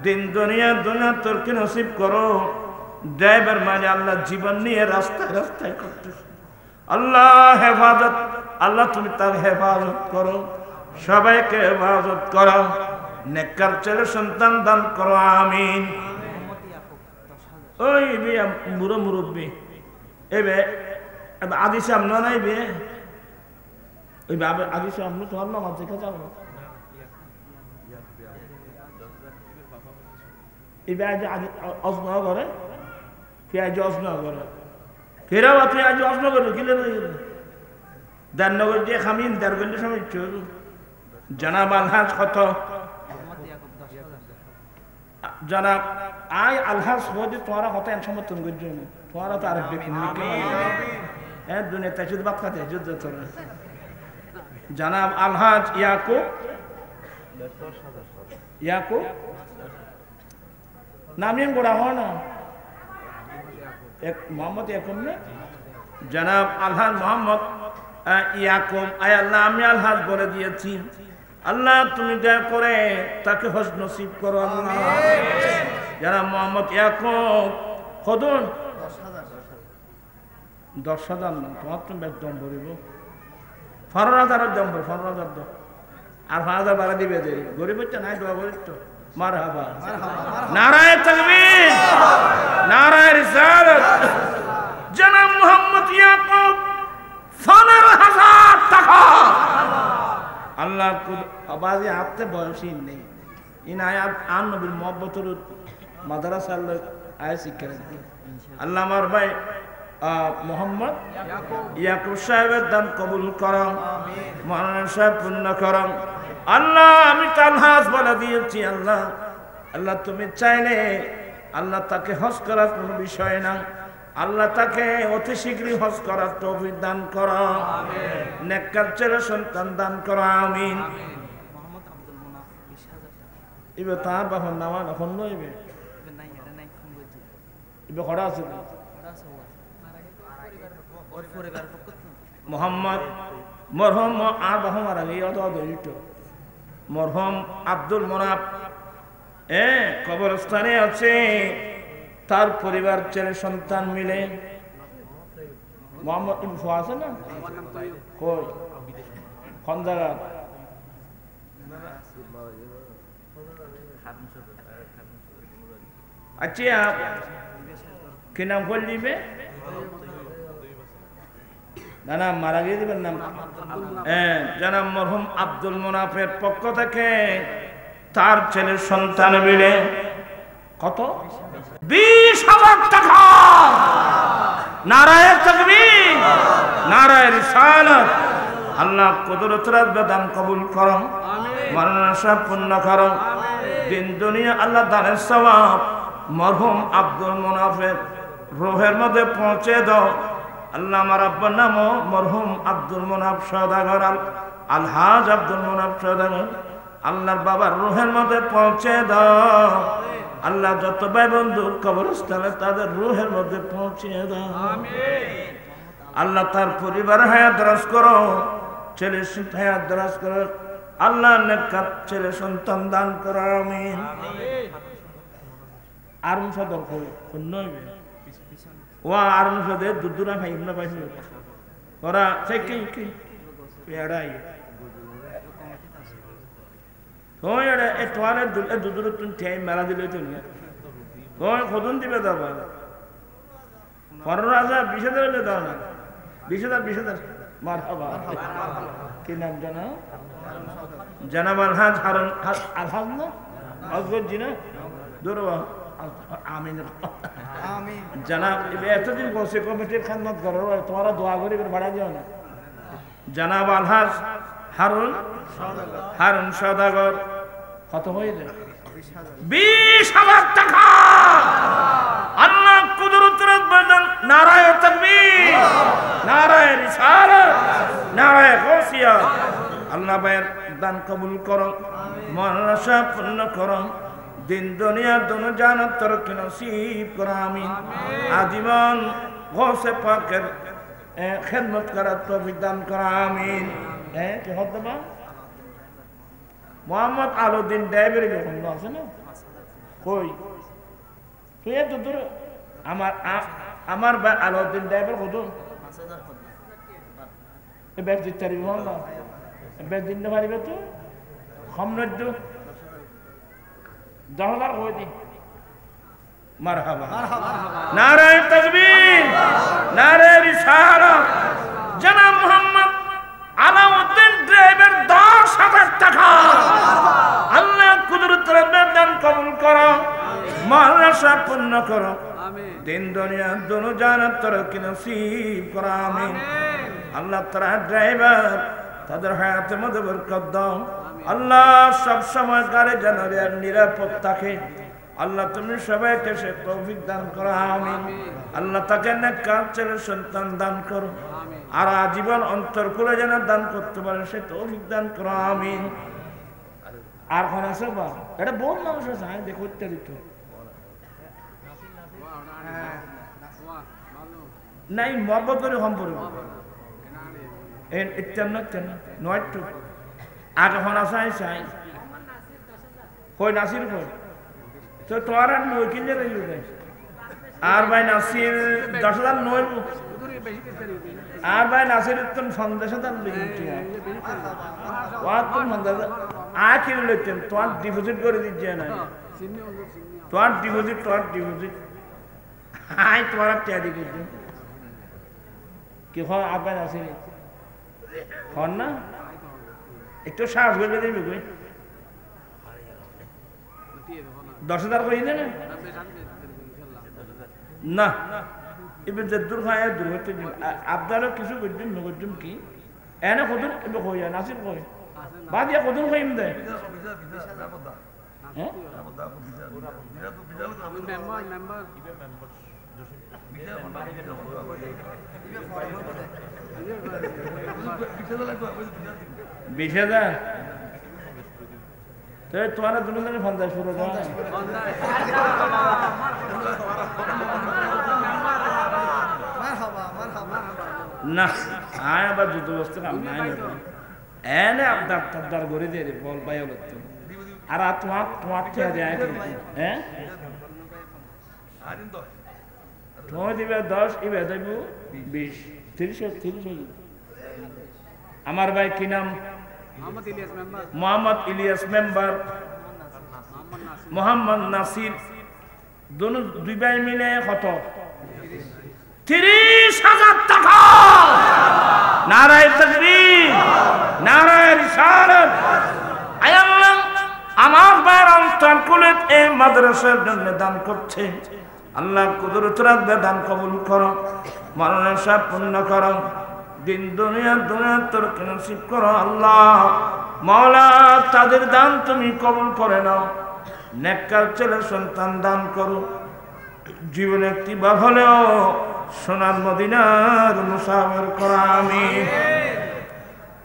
দিন দুনিয়া তোর কি নসিব করো। ড্রাইভার মানে আল্লাহ জীবন নিয়ে রাস্তায় রাস্তায় করতেছে। আল্লাহ হেফাজত, আল্লাহ তুমি তার হেফাজত করো, সবাইকে হেফাজত করো, নেককার ছেলে সন্তান দান করো, আমিন। ওই বুড়ো মুরব্বী এবে আদিসে আমরা নাই বে ওই আদিসে আমরা তোমার নাম আছে কে যাবো এবে আজ অজনা করে কে আজ অজনা করে কেরাও তুই আজ অজনা করে কিলে দাননগর দিয়ে খামিন দার গল্লি সময় জানাব আলহাজ কত জানাব আই আলহাজ হয়ে তোমারা কত সমর্থন করছো তোমারা তো আরেক দেখুন হ্যাঁ দুনিয়া তাই শুধু বাপ খাতে যুদ্ধ তোরা জানাব আলহাজ ইয়াকুব নামিয়ে গোড়া হয় না মোহাম্মদ ইয়াকুব না জানাব আলহাজ মোহাম্মদ ইয়াকুব আয় আল্লাহ আমি আলহাজ বলে দিয়েছি আল্লাহ তুমি দয়া করে তাকে হজ নসিব করো আল্লাহ জানাব মোহাম্মদ ইয়াকুব কদন 10,000 না তোমার তুমি বেশ দম ভরিব 15,000 দম ভর 15,000 আর 5,000 বাড়া দিবে যে গরিব হচ্ছে নাই দোয়া করিস তো মারহাবা নারায়ে তাকবীর নারায়ে রিসালাত জানাব মোহাম্মদ ইয়াকুব 15,000 টাকা আল্লাহ আবাজে আপতে বয়সী নেই ইন আয়াত আন নবীর মুহাব্বতের মাদ্রাসা আল্লাহ আয় শিক্ষা দিই আল্লাহ আমার ভাই মোহাম্মদ ইয়াকুব সাহেবের দান কবুল করো মরণের সব পূর্ণ করো আল্লাহ আমি তালহাজ বলে দিয়েছি আল্লাহ আল্লাহ তুমি চাইলে আল্লাহ তাকে হজ করার কোনো বিষয় না আল্লাহ তাকে অতি শীঘ্রই হজ করার তৌফিক দান করো নেককার ছেলে সন্তান দান করো আমিন মোহাম্মদ আব্দুল মুনাফ 20,000 ইবে তার বাবার নাম এখন নইবে নাই এটা নাই ফোন করছি ইবে খড়া আছে ওরা আছে ওর পরিবার পক্ষ মোহাম্মদ মরহুম আর বাহু মারা গিয়ে অত দরিদ্র মরহুম আব্দুল মুনাফ কবরস্থানে আছে তার পরিবার ছেলে সন্তান মিলে মোহাম্মদ ইনফো আছে না কই কোন জায়গা আচ্ছা কি নাম করলিবে না না মারা গিয়ে দিবেন নাম জানাব মরহুম আব্দুল মুনাফের পক্ষ থেকে তার ছেলের সন্তান মিলে কত 20,000 টাকা নারায়ে তাকবীর নারায়ে রিসালাত আল্লাহ কুদরতের দান কবুল করো মরণের সব পূর্ণ করো দিন দুনিয়া আল্লাহ দানের সওয়াব মরহুম আব্দুল মুনাফের রূহের মধ্যে পৌঁছে দাও আল্লাহ আমার আব্বার নাম মরহুম আব্দুল মুনাফ সওদাগর আলহাজ আব্দুল মুনাফ সওদাগর আল্লাহর বাবার রূহের মধ্যে পৌঁছে দাও আল্লাহ যত ভাই বন্ধু কবরস্থানে তাদের রূহের মধ্যে পৌঁছে দাও আল্লাহ তার পরিবার হায়াত দরাজ করো ছেলের হায়াত দরাজ করো আল্লাহ নেককার ছেলে সন্তান দান করো আমিন। আরুন সদর কই নইবে ওয়া আরুন সদে দুদুরা ভাই ইবনা ভাই ওরা সেই কি পেড়াই ওই এড়ে এ তোয়ারে দুদুর তুন ঠাই মেলা দিলে তো ওই কদন দিবে দাবা রাজা 20,000 দাও না 20,000 মারহাবা কি নাম জানা জনাব আলহাজ হারুন আলহাজ না আজগজি না দরবা আমিন আমিন জনাব এতদিন বসে কমিটির খেদমত করো তোমরা দোয়া করি করে বাড়া যাও না জনাব আলহাজ হারুন সওদাগর কত হয়েছে 20,000 টাকা আল্লাহ কুদরতের বদন নারায়ে তাকবীর নারায়ে রিসালাত নারায়ে গাউসিয়া আল্লাহ ভাইয়ের দান কবুল করো মনসা পূর্ণ করো দিন দুনিয়া দোনো জান্নাত তরক নসিব করো আমিন আজীবন গাউসে পাকের খেদমত করার তৌফিক দান করো আমিন কি হদবা মোহাম্মদ আলাউদ্দিন ড্রাইভারের যখন আছে না কই তুই তো দূর আমার ভাই আলাউদ্দিন ড্রাইভার কত এবার দিতে পারিব না এবার দিন পারিবে তো কম নদ্য 10,000 কই দি মারহাবা নারায়ে তাকবীর নারায়ে রিসালাত জনাব মোহাম্মদ আলাউদ্দিন ড্রাইভার 10,000 টাকা আল্লাহ কুদরতের দান কবুল করো মনসা পূর্ণ করো দিন দুনিয়া দোনো জান্নাত তরক নসিব করো আমিন আল্লাহ তারা ড্রাইভার তাদের হায়াতের মধ্যে বরকত দাও আল্লাহ সব সময় গাড়ি যেন নিরাপদ থাকে আল্লাহ তুমি সবাইকে সে তৌফিক দান করো আমিন আল্লাহ তাকে নেককার ছেলে সন্তান দান করো আর আজীবন অন্তর খুলে যেন দান করতে পারে সে তৌফিক দান করো আমিন আর কোন আছে বা এটা বহু মানুষ আছে আমি দেখো ইত্যাদিত নাই মহব্বত করে সম্পর্ক নয়টু আগে হন আছে চাই কই নাসির কই তো তোর আর নই কিনে রইল আর ভাই নাসির 10,000 নই আর ভাই নাসির তুমি সন্দেশে দাম লিখি ওয়াত তুমি সন্দেশ আ কিনে লইতেন তোর ডিপোজিট করে দিচ্ছে না তোর ডিপোজিট আই তোমার টাকা দিকে কি হয় আর ভাই নাসির হন না একটু সাহস করে দেবে কই 10,000 কই না না এবার যে দূর হয় দূর হতে আপনারও কিছু করছেন নগরজন কি এনে কদুন এবার কই নাসির কই বাদ দিয়া কদুন কইম দে হ্যাঁ বিশ হাজার তোমার দুজনের 50 পুরো না আয় আবার যুদ্ধ বস্তু কাম নাই এনে আপনার গড়ে দিয়ে বল পাই হল আর তোমার থেকে দেয় হ্যাঁ তোমার দিবে 10 ইবে দেব 20 30 আমার ভাই কি নাম মোহাম্মদ ইলিয়াস মেম্বার মোহাম্মদ নাসির দুই ভাই মিলে কত 30,000 টাকা নারায়ে তাকবীর নারায়ে রিসালাত আয় আল্লাহ আমার ভাইয়ের অন্তর কুলে এই মাদ্রাসার জন্য দান করছে আল্লাহ কুদরতের দান কবুল করো মনসা পূর্ণ করো দিন দুনিয়া তোর নসিব করো আল্লাহ মাওলা তাদের দান তুমি কবুল করে নাও নেককার ছেলে সন্তান দান করো জীবনে একটি বার হলেও সোনার মদিনার মুসাফির করা আমিন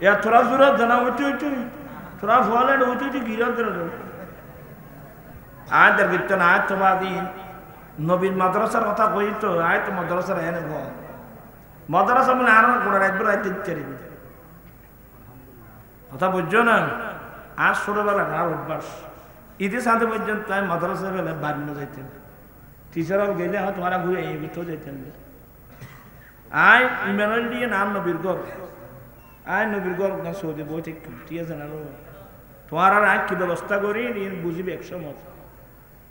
ইয়া তোরা জোরা জানা উঠি তোরা ফলে উঠি গিরা ধরে আয় দেখতে না আয় তোমার দিন নবীন মাদ্রাসার কথা কই তো আয় তো মাদ্রাসার এনে মাদ্রাসা মানে আর কোন একবার আইতে চাইবে কথা বুঝছো না আর ছোটবেলা আর অভ্যাস ঈদের সাথে পর্যন্ত আমি মাদ্রাসা বেলা বাড়ি না যাইতেন টিচারও গেলে হয় তোমারা ঘুরে এই ভিতরে যাইতেন আয় ইমানুয়েল দিয়ে নাম নবীর গড় আয় নবীর গড় না সৌদি বই ঠিক আছে না তোমার আর আয় কি ব্যবস্থা করি বুঝিবে একশো মত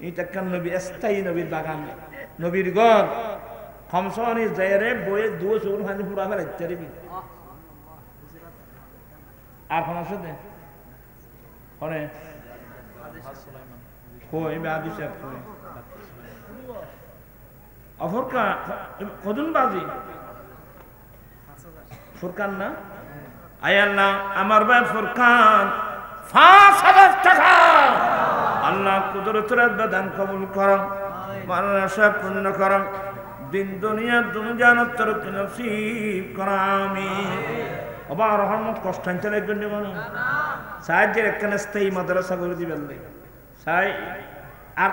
এই টাকা নবী স্থায়ী নবীর বাগান নবীর গড় খমসনি জয়রে বইয়ে দুয়ো চৌর ভাঙি পুরা ফেলে ইত্যাদি আর কোন সাথে হরে কই বাদি সাহেব কই অফরকা কদুন বাজি ফুরকান না আয় আল্লাহ আমার ভাই ফুরকান ৫,০০০ টাকা আল্লাহ কুদরতের দান কবুল করো মাওলানা সাহেব পূর্ণ করো দিন দুনিয়া দুনিয়ার তরফ নসিব করো আমিন আবার রহমত কষ্ট আনতে লাগবে না সাহায্যের একখানে স্থায়ী মাদ্রাসা করে দিবেন সাই আর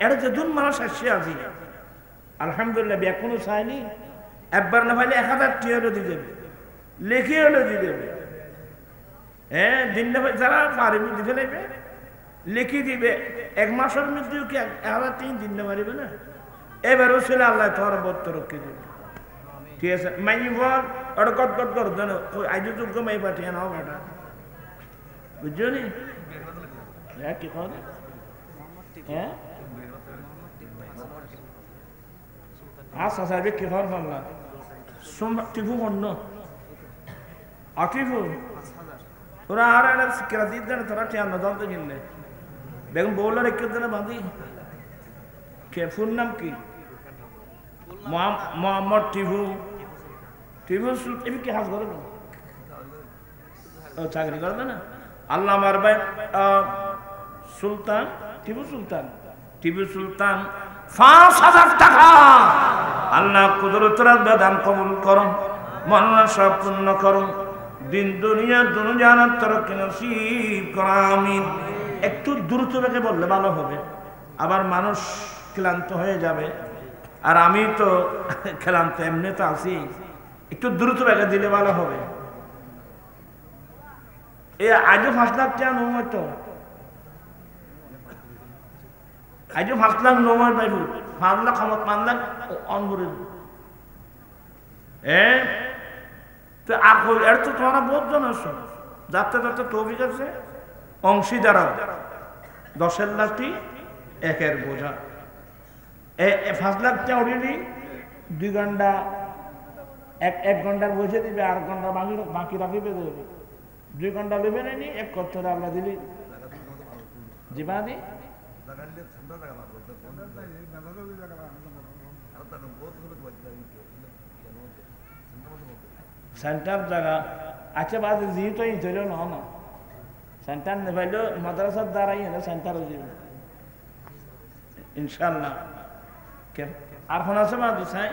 এর যে দুন মানুষ আসছে আজি আলহামদুলিল্লাহ এখনো চাইনি একবার না পাইলে ১,০০০ টাকা দিয়ে দেবে লিখে হলে দিয়ে দেবে হ্যাঁ দিন না যারা পারিবে দিতে লাগবে লিখে দিবে ১ মাসের মধ্যেও কি ১,০০০ টাকা দিন না পারিবে না এবারও ছিল আল্লাহ তোমার বত্ত রক্ষে দেবে ঠিক আছে মাইনি বল ওটা কট কট কর জানো আজ যোগ্য মাই পাঠিয়ে নাও বেটা বুঝছো নি কি কথা হ্যাঁ আচ্ছা সাহেব কি খবর বললাম টিফু অন্য অটিফু তোরা আর একটা শিক্ষা দিত না তোরা ঠিক না জানতে কিনলে বেগম বউলার একটু দিনে বাঁধি কে ফুল নাম কি মোহাম্মদ টিফু টিফু এমনি কি হাজ করে ও চাকরি করবে না আল্লাহ আমার ভাই সুলতান টিপু সুলতান ৫,০০০ টাকা আল্লাহ কুদরতের দান কবুল করুন মননা সব পূর্ণ করুন দিন দুনিয়া দুনিয়ার তরফ নসিব করো আমিন একটু দ্রুত বেগে বললে ভালো হবে আবার মানুষ ক্লান্ত হয়ে যাবে আর আমি তো ক্লান্ত এমনি তো আছি একটু দ্রুত বেগে দিলে ভালো হবে এ আজও ৫,০০,০০০ টাকা নয় তো আজও ৫,০০,০০০ নয় পাইব ৫,০০,০০০ ক্ষমত ৫,০০,০০০ অনবরে তো আর এর তো তোমরা বহুত জন আছো যাতে যাতে তৌফিক আছে অংশীদারা ১০,০০০ লাখটি একের বোঝা ৫,০০,০০০ টাকা উঠিয়ে ২ ঘন্টা এক ঘন্টার বসে দিবে ৮ ঘন্টা বাকি রাখিবে দেবে ২ ঘন্টা দেবে না ১ করতে আল্লাহ দিলি জিবা দি সেন্টার জায়গা আচ্ছা বাদ যেহেতু ধরেও না সেন্টার নেবাইলেও মাদ্রাসার দ্বারাই হলে সেন্টারও যাবে ইনশাল্লাহ আর ফোন আছে বাদ চাই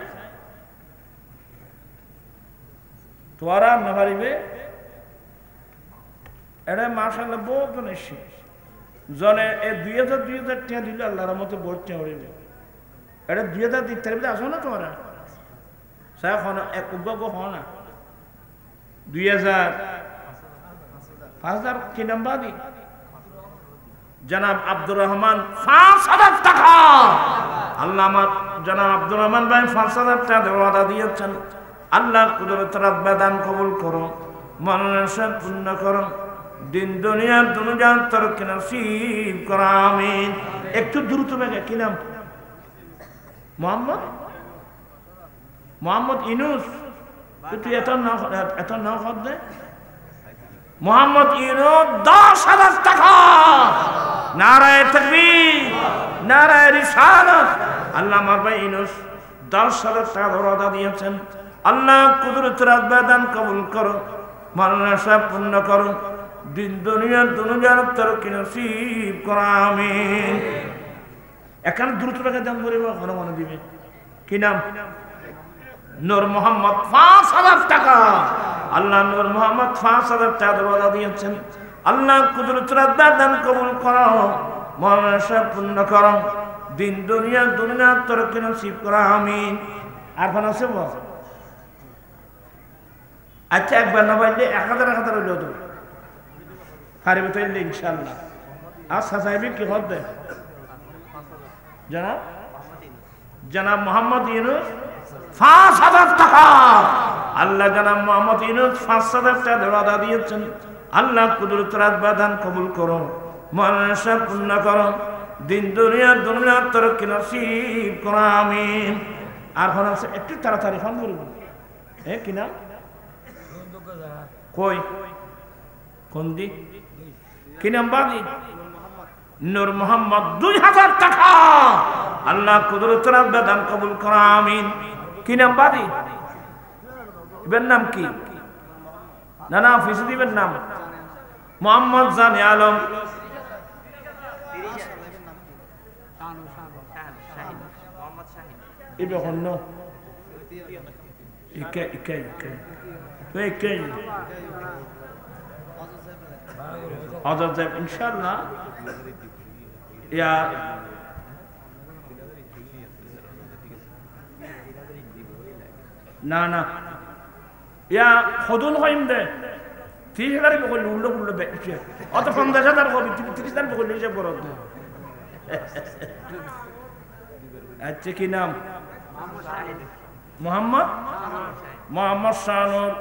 তোরা না পারিবে এটা মাশাআল্লাহ বহুত জন এসছে জনে ২,০০০ টাকা দিলে আল্লাহর মতো বহুত টাকা উড়িবে এটা ২,০০০ দিতে পারবে আসো না তোমরা সাহেব এক উগ্র হও না ২,০০০ ৫,০০০ কি নাম্বার দি জনাব আব্দুর রহমান ৫,০০০ টাকা আল্লাহ আমার জনাব আব্দুর রহমান ভাই ৫,০০০ টাকা দেওয়া দিয়েছেন আল্লাহ কুদরতের দান কবুল করো মনসা পূর্ণ করো দিন দুনিয়া দুনিয়ার তরফ নসিব করো আমিন একটু দ্রুত বেগে কি নাম মোহাম্মদ ইনুস তুই এত নাও খত দে মোহাম্মদ ইনুস ১০,০০০ টাকা নারায়ে তাকবীর নারায়ে রিসালাত আল্লাহ আমার ভাই ইনুস ১০,০০০ টাকা বরাদ্দ দিয়েছেন আল্লাহ কুদরতের দান কবুল করো মনসা পূর্ণ করো দিন দুনিয়া দুনিয়ার তরফ নসিব করো আমিন এখানে দ্রুত টাকা দাম করে মনে দিবে কি নাম নূর মোহাম্মদ ৫,০০০ টাকা আল্লাহ নূর মোহাম্মদ ৫,০০০ টাকা বরাদ্দ দিয়েছেন আল্লাহ কুদরতের দান কবুল করো মনসা পূর্ণ করো দিন দুনিয়া দুনিয়ার তরফ নসিব করো আমিন আর কোন আছে বল আচ্ছা একবার না পাইলে ১,০০০ হইলেও তো পারিবে তো ইনশাআল্লাহ আচ্ছা সাহেব কি হবে জনাব জনাব মোহাম্মদ ইউনূস ৫,০০০ টাকা আল্লাহ জনাব মোহাম্মদ ইউনূস ৫,০০০ টাকা ওয়াদা দিয়েছেন আল্লাহ কুদরতের আবাদান কবুল করো মনসা পূর্ণ করো দিন দুনিয়া তরক্কি নসিব করো আমিন আর হন আছে একটু তাড়াতাড়ি ফোন করব কি নাম কই কোন দিক কি নাম বাদি নূর মোহাম্মদ ২,০০০ টাকা আল্লাহ কুদরতের আবাদান কবুল করো আমিন কি নাম বাদি ইবেন নাম কি না অফিসে দিবেন নাম মোহাম্মদ জানে আলম ইবে হন্ন অজর ইনশাআল্লাহ ইয়া না ইয়া খদুল হইম দে ৩০,০০০ বকল উল্লো বেচে অত ৫০,০০০ কবি ৩০,০০০ বকল হিসাব করো আচ্ছা কি নাম মোহাম্মদ শাহনুর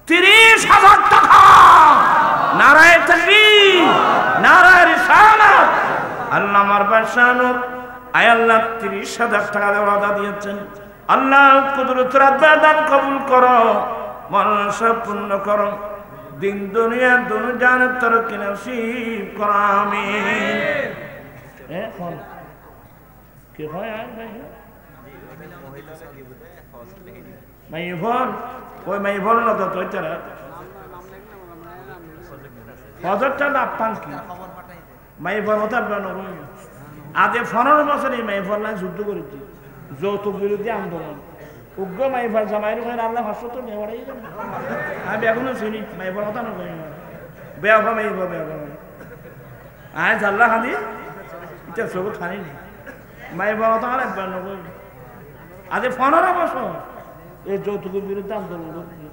৩০,০০০ টাকা নারায়ে তাকবীর নারায়ে রিসালাত আল্লাহ মারবার শাহনুর আয় আল্লাহ ৩০,০০০ টাকা ওয়াদা দিয়েছেন আল্লাহ কুদরতের আবাদান কবুল করো মনসা পূর্ণ করো দিন দুনিয়া দুনিয়ার তরক্কি নসিব করো আমিন এখন কি হয় আর ভাই মাইভর ওই মাইভর না তো তোইতারা হজরটা না পান কি মাইভর হতে পারবে না আগে ১৫ বছর এই মাইভর না যুদ্ধ করেছি যৌতুক বিরোধী আন্দোলন উগ্র মাইভর জামাইয়ের ওখানে আল্লাহ ভাষ্য তো নেওয়ারাই আমি এখনো শুনি মাইভর কথা না কই বেয়া মাইভর আজ আল্লাহ হাদি এটা সব খানি নি মাইভর কথা আর একবার না কই আগে ১৫ বছর এই যৌতুকের বিরুদ্ধে আন্দোলন করছে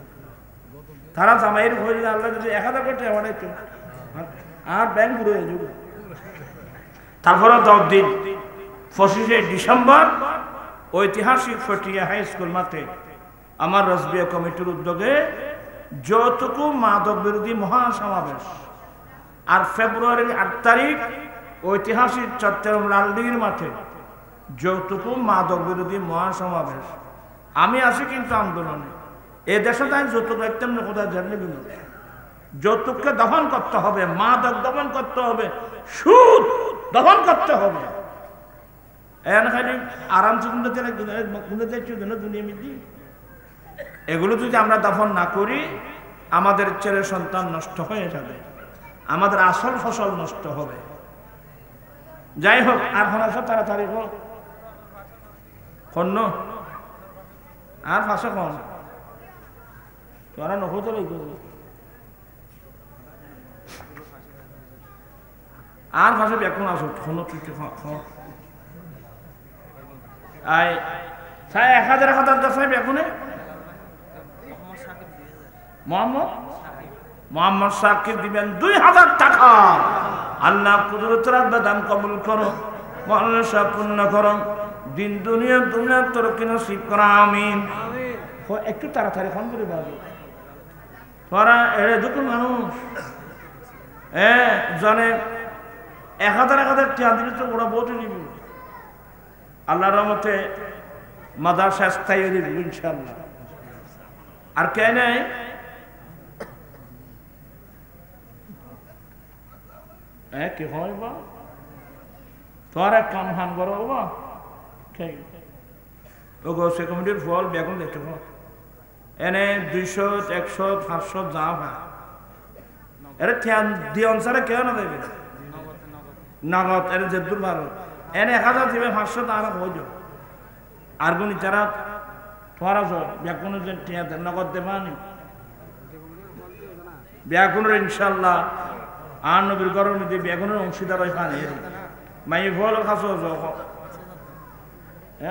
তারা জামাইয়ের ঘরে আল্লাহ যদি ১,০০০ কোটি এবারাইতো আর ব্যাংক পুরো হয়ে যাবে তারপরে ১০ দিন ২৫শে ডিসেম্বর ঐতিহাসিক ফটিয়া হাই স্কুল মাঠে আমার রাজবিয়া কমিটির উদ্যোগে যৌতুক মাদক বিরোধী মহাসমাবেশ আর ফেব্রুয়ারির ৮ তারিখ ঐতিহাসিক চট্টগ্রাম লালদিঘির মাঠে যৌতুক মাদক বিরোধী মহাসমাবেশ আমি আছি কিন্তু আন্দোলনে এ দেশে তাই যৌতুক একদম কোথায় জানলে যৌতুককে দমন করতে হবে মাদক দমন করতে হবে সুদ দমন করতে হবে আরাম এগুলো যদি আমরা দফন না করি আমাদের ছেলে সন্তান নষ্ট হয়ে যাবে আমাদের আসল ফসল নষ্ট হবে যাই হোক আর হনাস তাড়াতাড়ি হোক কন্ন আর ফাঁসে কন তোরা নখতে আর ফাঁসে বেকুন আসো খন আই সাই ১,০০০ দশাই বেকুনে মোহাম্মদ সাকিব দিবেন ২,০০০ টাকা আল্লাহ কুদরতের আবাদান কবুল করো মনসা পূর্ণ করো দিন দুনিয়ার তরক্কি নসিব করো আমিন একটু তাড়াতাড়ি ফোন করে বাবু তোরা এড়ে দুটো মানুষ জনে ১,০০০ টাকা দিলে তো ওরা বলতে দিবি আল্লাহর রহমতে মাদ্রাসা স্থায়ী দিব ইনশাআল্লাহ আর কে নাই কি হয় বা তোর এক কাম হান করো বা ও গৌসে কমিটির ফল বেগুন দেখতে এনে ২০০ ১০০ ৫০০ যা হয় এরে দিয়ে অনুসারে কেউ না দেবে নগদ এর যে দূর ভালো এনে ১,০০০ দিবে ৫০০ তারা হয়ে যাবে আর গুনি তারা তোরা বেগুনের যে টিয়াতে নগদ দেবানি বেগুনের ইনশাল্লাহ আর নবীর গরমে দিয়ে বেগুনের অংশীদার হয় পানি মাই ফল খাস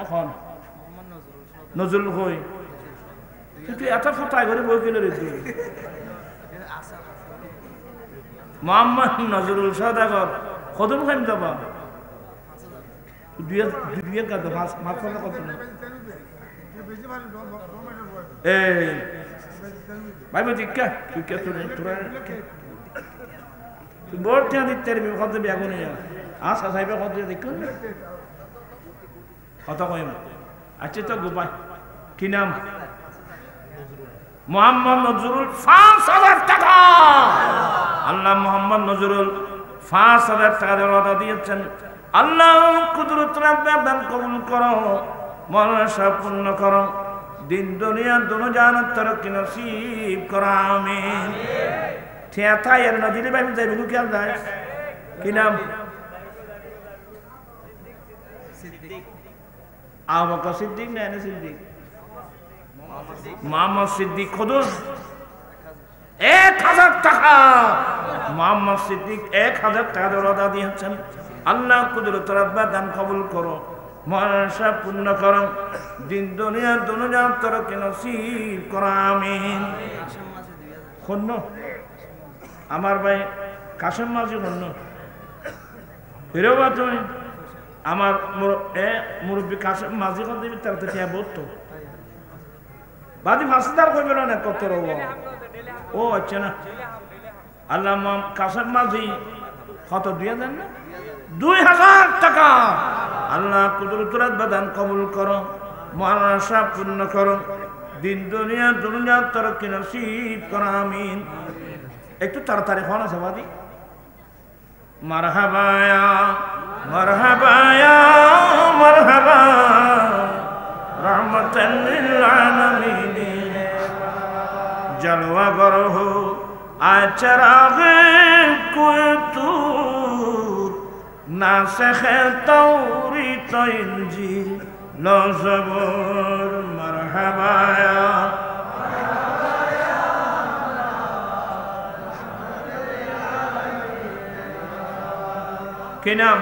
এখন নজরুল হই তুই এত ফটাই করে বই কিনে রে মোহাম্মদ নজরুল সওদাগর কদম খাইম যাবা দুই কাজ মাত্র কত না এই ভাই বলছি কে তুই কে তোরা বড় টিয়া দিতে পারবি কত বেগুনে আশা সাহেবের কত দেখুন কত কইম আচ্ছা তো গোপাই কি নাম মোহাম্মদ নজরুল ৫,০০০ টাকা আল্লাহ মোহাম্মদ নজরুল ৫,০০০ টাকা ওয়াদা দিয়েছেন আল্লাহ কুদরত রাব্বান দান কবুল করো মনসা পূর্ণ করো দিন দুনিয়া দুনো জাহানত তরক্কি নসিব করো আমিন ঠিয়াথা এর নদীর বাইরে যাইবে কি খেয়াল যায় কি নাম সিদ্দিক আবু বকর সিদ্দিক না এনে সিদ্দিক মোহাম্মদ সিদ্দিক খুদুস ১,০০০ টাকা মোহাম্মদ সিদ্দিক ১,০০০ টাকা ওয়াদা দিয়েছেন আল্লাহ কুদরত রাব্বান দান কবুল করো মনসা পূর্ণ করো দিন দুনিয়া দুনো জাহানত তরক্কি নসিব করো আমিন কাশেম মাঝে ২০০০ খন্ন আমার ভাই কাশেম মাঝি খন্ন হিরোবা তুমি আমার মুরব্বী কাশেম মাঝি কত দিবি তার তো টিয়া বলতো বাদি ফাঁসিদার করবে না কত রব ও আচ্ছা না আল্লাহ কাশেম মাঝি কত ২,০০০ না ২,০০০ টাকা আল্লাহ কুদরত রাব্বান দান কবুল করো মনসা পূর্ণ করো দিন দুনিয়া দুনিয়া তরক্কি নসিব করো আমিন একটু তাড়াতাড়ি হন আছে বাদি মারহাবা ইয়া মারহাবা ইয়া মারহাবা রহমাতাল লিল আলামিন জলওয়া গরহু আচরাগে কুতুর নাসখে তাওরীত ইনজিল লজবর মারহাবা ইয়া কি নাম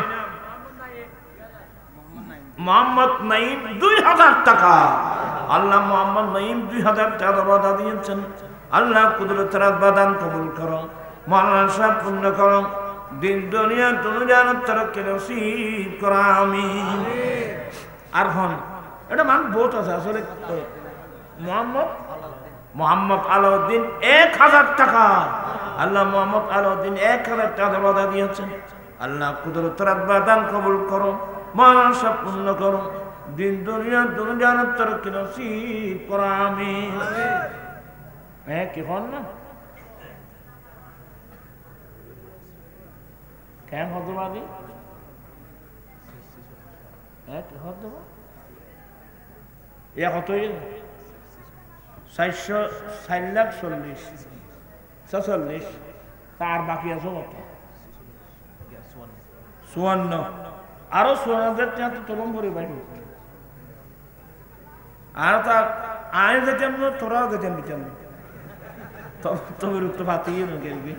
মোহাম্মদ নাইম ২,০০০ টাকা আল্লাহ মোহাম্মদ নাইম ২,০০০ টাকা ওয়াদা দিয়েছেন আল্লাহ কুদরত রাব্বান দান কবুল করো মনসা পূর্ণ করো দিন দুনিয়া দুনো জাহানত তরক্কি নসিব করো আমিন আর হন এটা মান বহুত আছে আসলে মোহাম্মদ আলাউদ্দিন ১,০০০ টাকা আল্লাহ মোহাম্মদ আলাউদ্দিন ১,০০০ টাকা ওয়াদা দিয়েছেন আল্লাহ কুদরত রাব্বান দান কবুল করো মনসা পূর্ণ করো দিন দুনিয়া দুনো জাহানত তরক্কি নসিব করো আমিন কি হন না কেন হতবাদী কত ৪,৪০,৪৪ তার বাকি আছে কত ৫৪ আরো ৫৪,০০০ টাকা তো তলম করে পাইব আর তার আয় যেতাম না তোরাও যেতাম দিতাম তবে রুক্ত পাতিয়ে গেলবি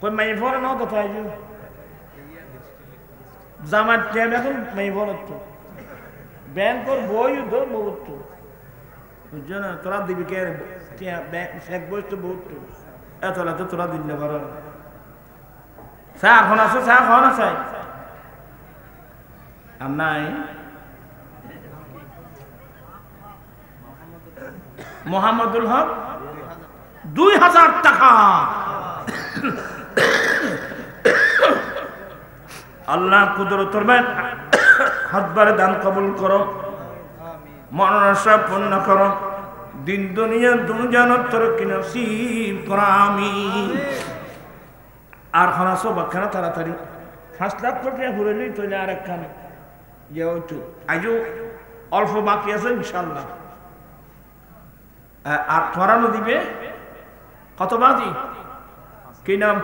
কই মাই ভরে নাও তো তাই জামার টাইম এখন মাই ভরে তো ব্যাংকর বই দো বহুত বুঝছো না তোরা দিবি কে এক বই তো বহুত এত তো তোরা দিন না পারো চা এখন আছে চা খাওয়া না চাই আর নাই মোহাম্মদুল হক ২,০০০ টাকা আল্লাহ কুদরত হাতবারে দান কবুল করো মনসা পূর্ণ করো দিন দুনিয়া দুনো জাহানত তরক্কি নসিব করো আমিন আর খানাসো বাখানা তাড়াতাড়ি ৫ লাখ কোটি ঘুরেলি তো আর একখানে যেহেতু আজও অল্প বাকি আছে ইনশাল্লাহ আর ধরানো দিবে কত বাদি কি নাম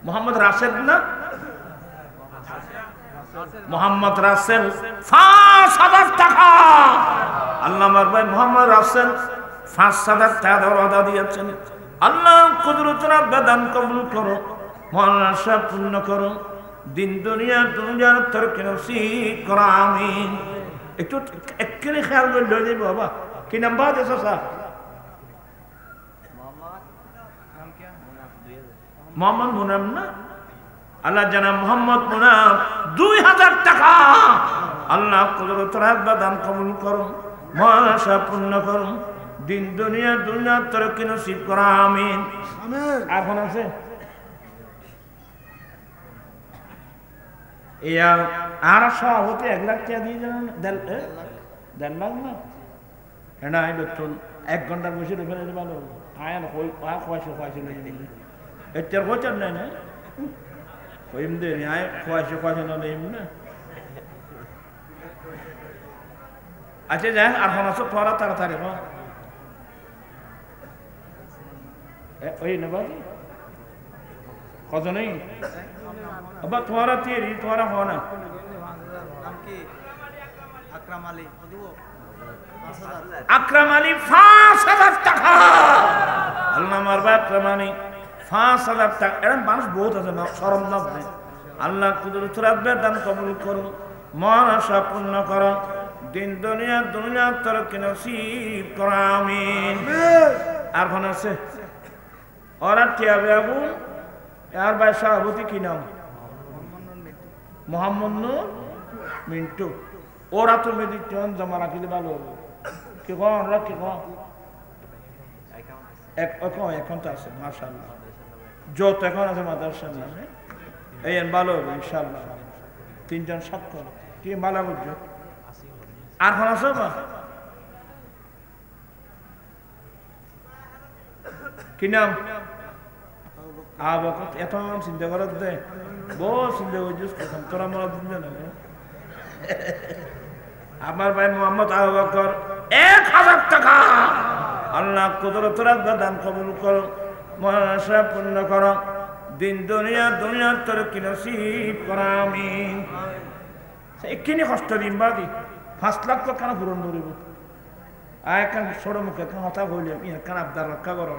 মোহাম্মদ রাসেল না মোহাম্মদ রাসেল ৫,০০০ টাকা আল্লাহ আমার ভাই মোহাম্মদ রাসেল ৫,০০০ টাকা ওয়াদা দিয়েছেন আল্লাহ কুদরত রাব্বান দান কবুল করো মনসা পূর্ণ করো দিন দুনিয়া দুনো জাহানত তরক্কি নসিব করো আমিন একটু এক্ষুনি খেয়াল করে লই যাবো বাবা কি নাম বাদ এসো স্যার মোহাম্মদ মুনাম না আল্লাহ জানা মোহাম্মদ মুনাম 2000 টাকা আল্লাহ কুদরত রাখবা দান কবুল করুন মহাশা পূর্ণ করুন দিন দুনিয়া তরক্কি নসিব করা আমিন আমিন এখন আছে ইয়া আর সভাপতি 1 লাখ টাকা দিয়ে জানেন 1.5 লাখ না এটা আই বেতন 1 ঘন্টার বসে রেখে ভালো আয় না কই খোয়াইছে না এটার গোচর নাই না কইম দে আয় খোয়াইছে না নেই না আচ্ছা যাই আর হনাস পড়া তাড়াতাড়ি হ্যাঁ ওই নেবা কত নেই আবার তোমারা তৈরি তোমারা হও না নাম কি আকরাম আলী দিব 5000 আকরাম আলী 5000 টাকা আল্লাহ মারবা আকরাম আলী 5000 টাকা এরকম মানুষ বহুত আছে না শরম না আল্লাহ কুদরত রাখবে দান কবুল করুন মন আশা পূর্ণ করো দিন দুনিয়া তরক্কি নসিব করো আমিন আর কোন আছে ওরা টিয়াবে আবু আর ভাই সভাপতি কি নাম মোহাম্মদ নূর মিন্টু ওরা তো মেডিটেশন জমা রাখিলে ভালো হবে কি কন ওরা কি কন এখন তো আছে মাশাআল্লাহ যত এখন আছে মাদ্রাসার নামে এই ভালো হবে ইনশাআল্লাহ 3 জন সাক্ষর কি ভালো বুঝছো আর কোন আছে বা কি নাম আবকত এত চিন্তা করত দে বহু চিন্তা করছিস কখন তোরা মনে দিন না আমার ভাই মোহাম্মদ আবু বকর 1000 টাকা আল্লাহ কুদরত রাখবা দান কবুল করো মহাশা পূর্ণ করো দিন দুনিয়া তরক্কি নসিব করো আমিন এখানে কষ্ট দিন বাদি 5 লাখ টাকা পূরণ করিব আয় কান ছোট মুখে কান কথা কইলে কান আবদার রক্ষা করো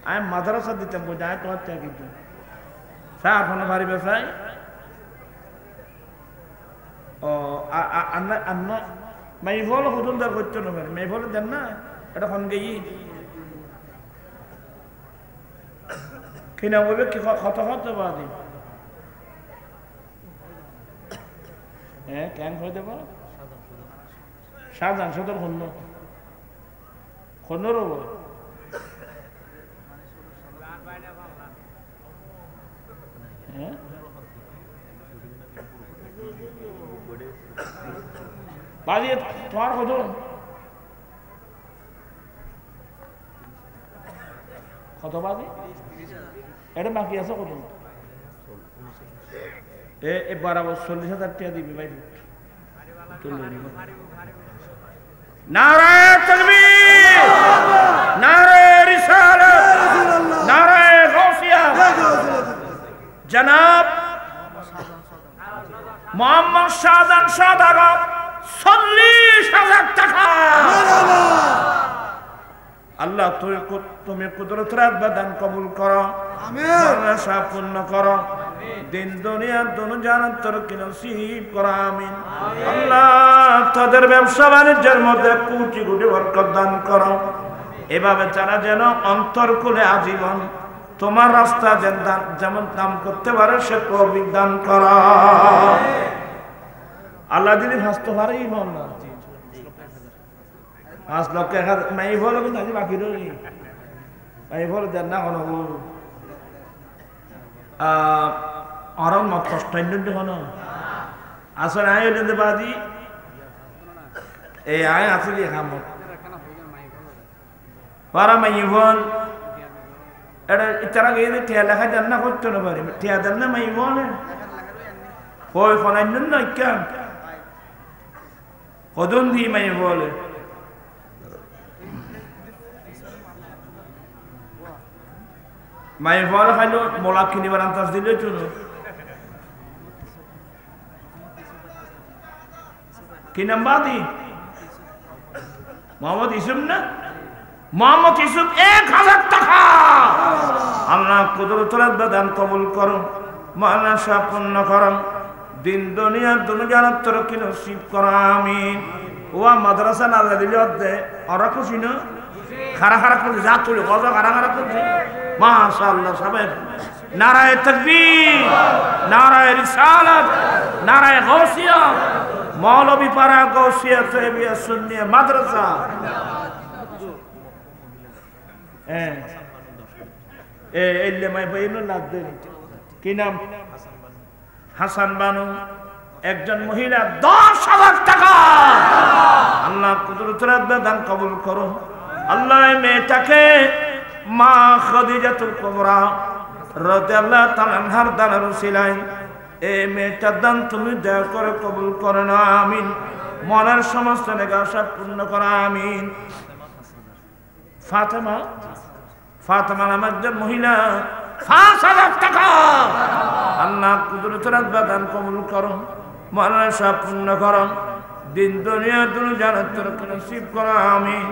আমি মাদ্রাসা দিতাম বই যায় তোমার থেকে কিন্তু স্যার আপনার বাড়ি ব্যবসায় ও আন্না মাইফল হুজুরদার করতে না মাইফল দেন না এটা ফোন গেই কিনা বলবে কি কত বাদি হ্যাঁ কেন হয়ে দেব সাধারণ সদর খন্নর হবো বাজি তোমার কত বাজি এটা বাকি আছে কত এ বরাবর 40,000 টাকা দিবি ভাই নারায়ে তাকবীর নারায়ে রিসালাত নারায়ে গাউসিয়া জনাব মোহাম্মদ শাহজাহান সওদাগর 40,000 টাকা আল্লাহ তুমি কুদরত রাখবা দান কবুল করো আমিন আশা পূর্ণ করো দিন দুনিয়া জানার তরক্কি নসিব করো আমিন আল্লাহ তাদের ব্যবসা বাণিজ্যের মধ্যে কোটি কোটি বরকত দান করো এভাবে যারা যেন অন্তর খুলে আজীবন তোমার রাস্তা যেমন দান করতে পারে সে তৌফিক দান করো আল্লাহ দিদি হাসতে পারে ইমান না 5 লক্ষ 1,000 মাই বলো কিন্তু আজ বাকি রই মাই বলো দেন না কোনো আরাম মত কষ্ট নিতে হনো আসলে আয় দিতে বাদি এই আয় আসলে খামত পারা মাই বল এটা ইতারা গিয়ে টিয়া লেখা দেন না করতে না পারি টিয়া দেন না মাই বলে কই ফনাইন না কেন কদন দি মাই বলে মাই বলে খাইলো মোলা কিনিবার আন্তাজ দিলে চুনো কি নাম বাদি মোহাম্মদ ইসুফ না মোহাম্মদ ইসুফ 1000 টাকা আল্লাহ কুদরত রাখবা দান কবুল করো মানসা পূর্ণ করো দিন দুনিয়া জানার তরক্কি নসিব করো আমিন ওয়া মাদ্রাসা না দিলে অর্ধে ওরা খুশি না খারা করছে যা তুলে কত খারা করছে মাশাআল্লাহ সবাই নারায়ে তাকবীর, নারায়ে রিসালাত, নারায়ে গাউসিয়া, মৌলভী পাড়া গাউসিয়া তৈবিয়া সুন্নিয়া মাদ্রাসা। কি নাম? হাসান বানু। একজন মহিলা 10,000 টাকা আল্লাহ কুদরতের দান কবুল করো। আল্লাহ মেয়েটাকে মা খাদিজাতুল কুবরা রাদিয়াল্লাহু তাআলা আনহার দানের উসিলায় এই মেয়েটার দান তুমি দয়া করে কবুল করে নাও, আমিন। মনের সমস্ত নেক আশা পূর্ণ করো, আমিন। ফাতেমা নামে একজন মহিলা 5,000 টাকা আল্লাহ কুদরতের দান কবুল করো, মনের আশা পূর্ণ করো, দিন দুনিয়া তুমি জান্নাতের নসিব করো, আমিন।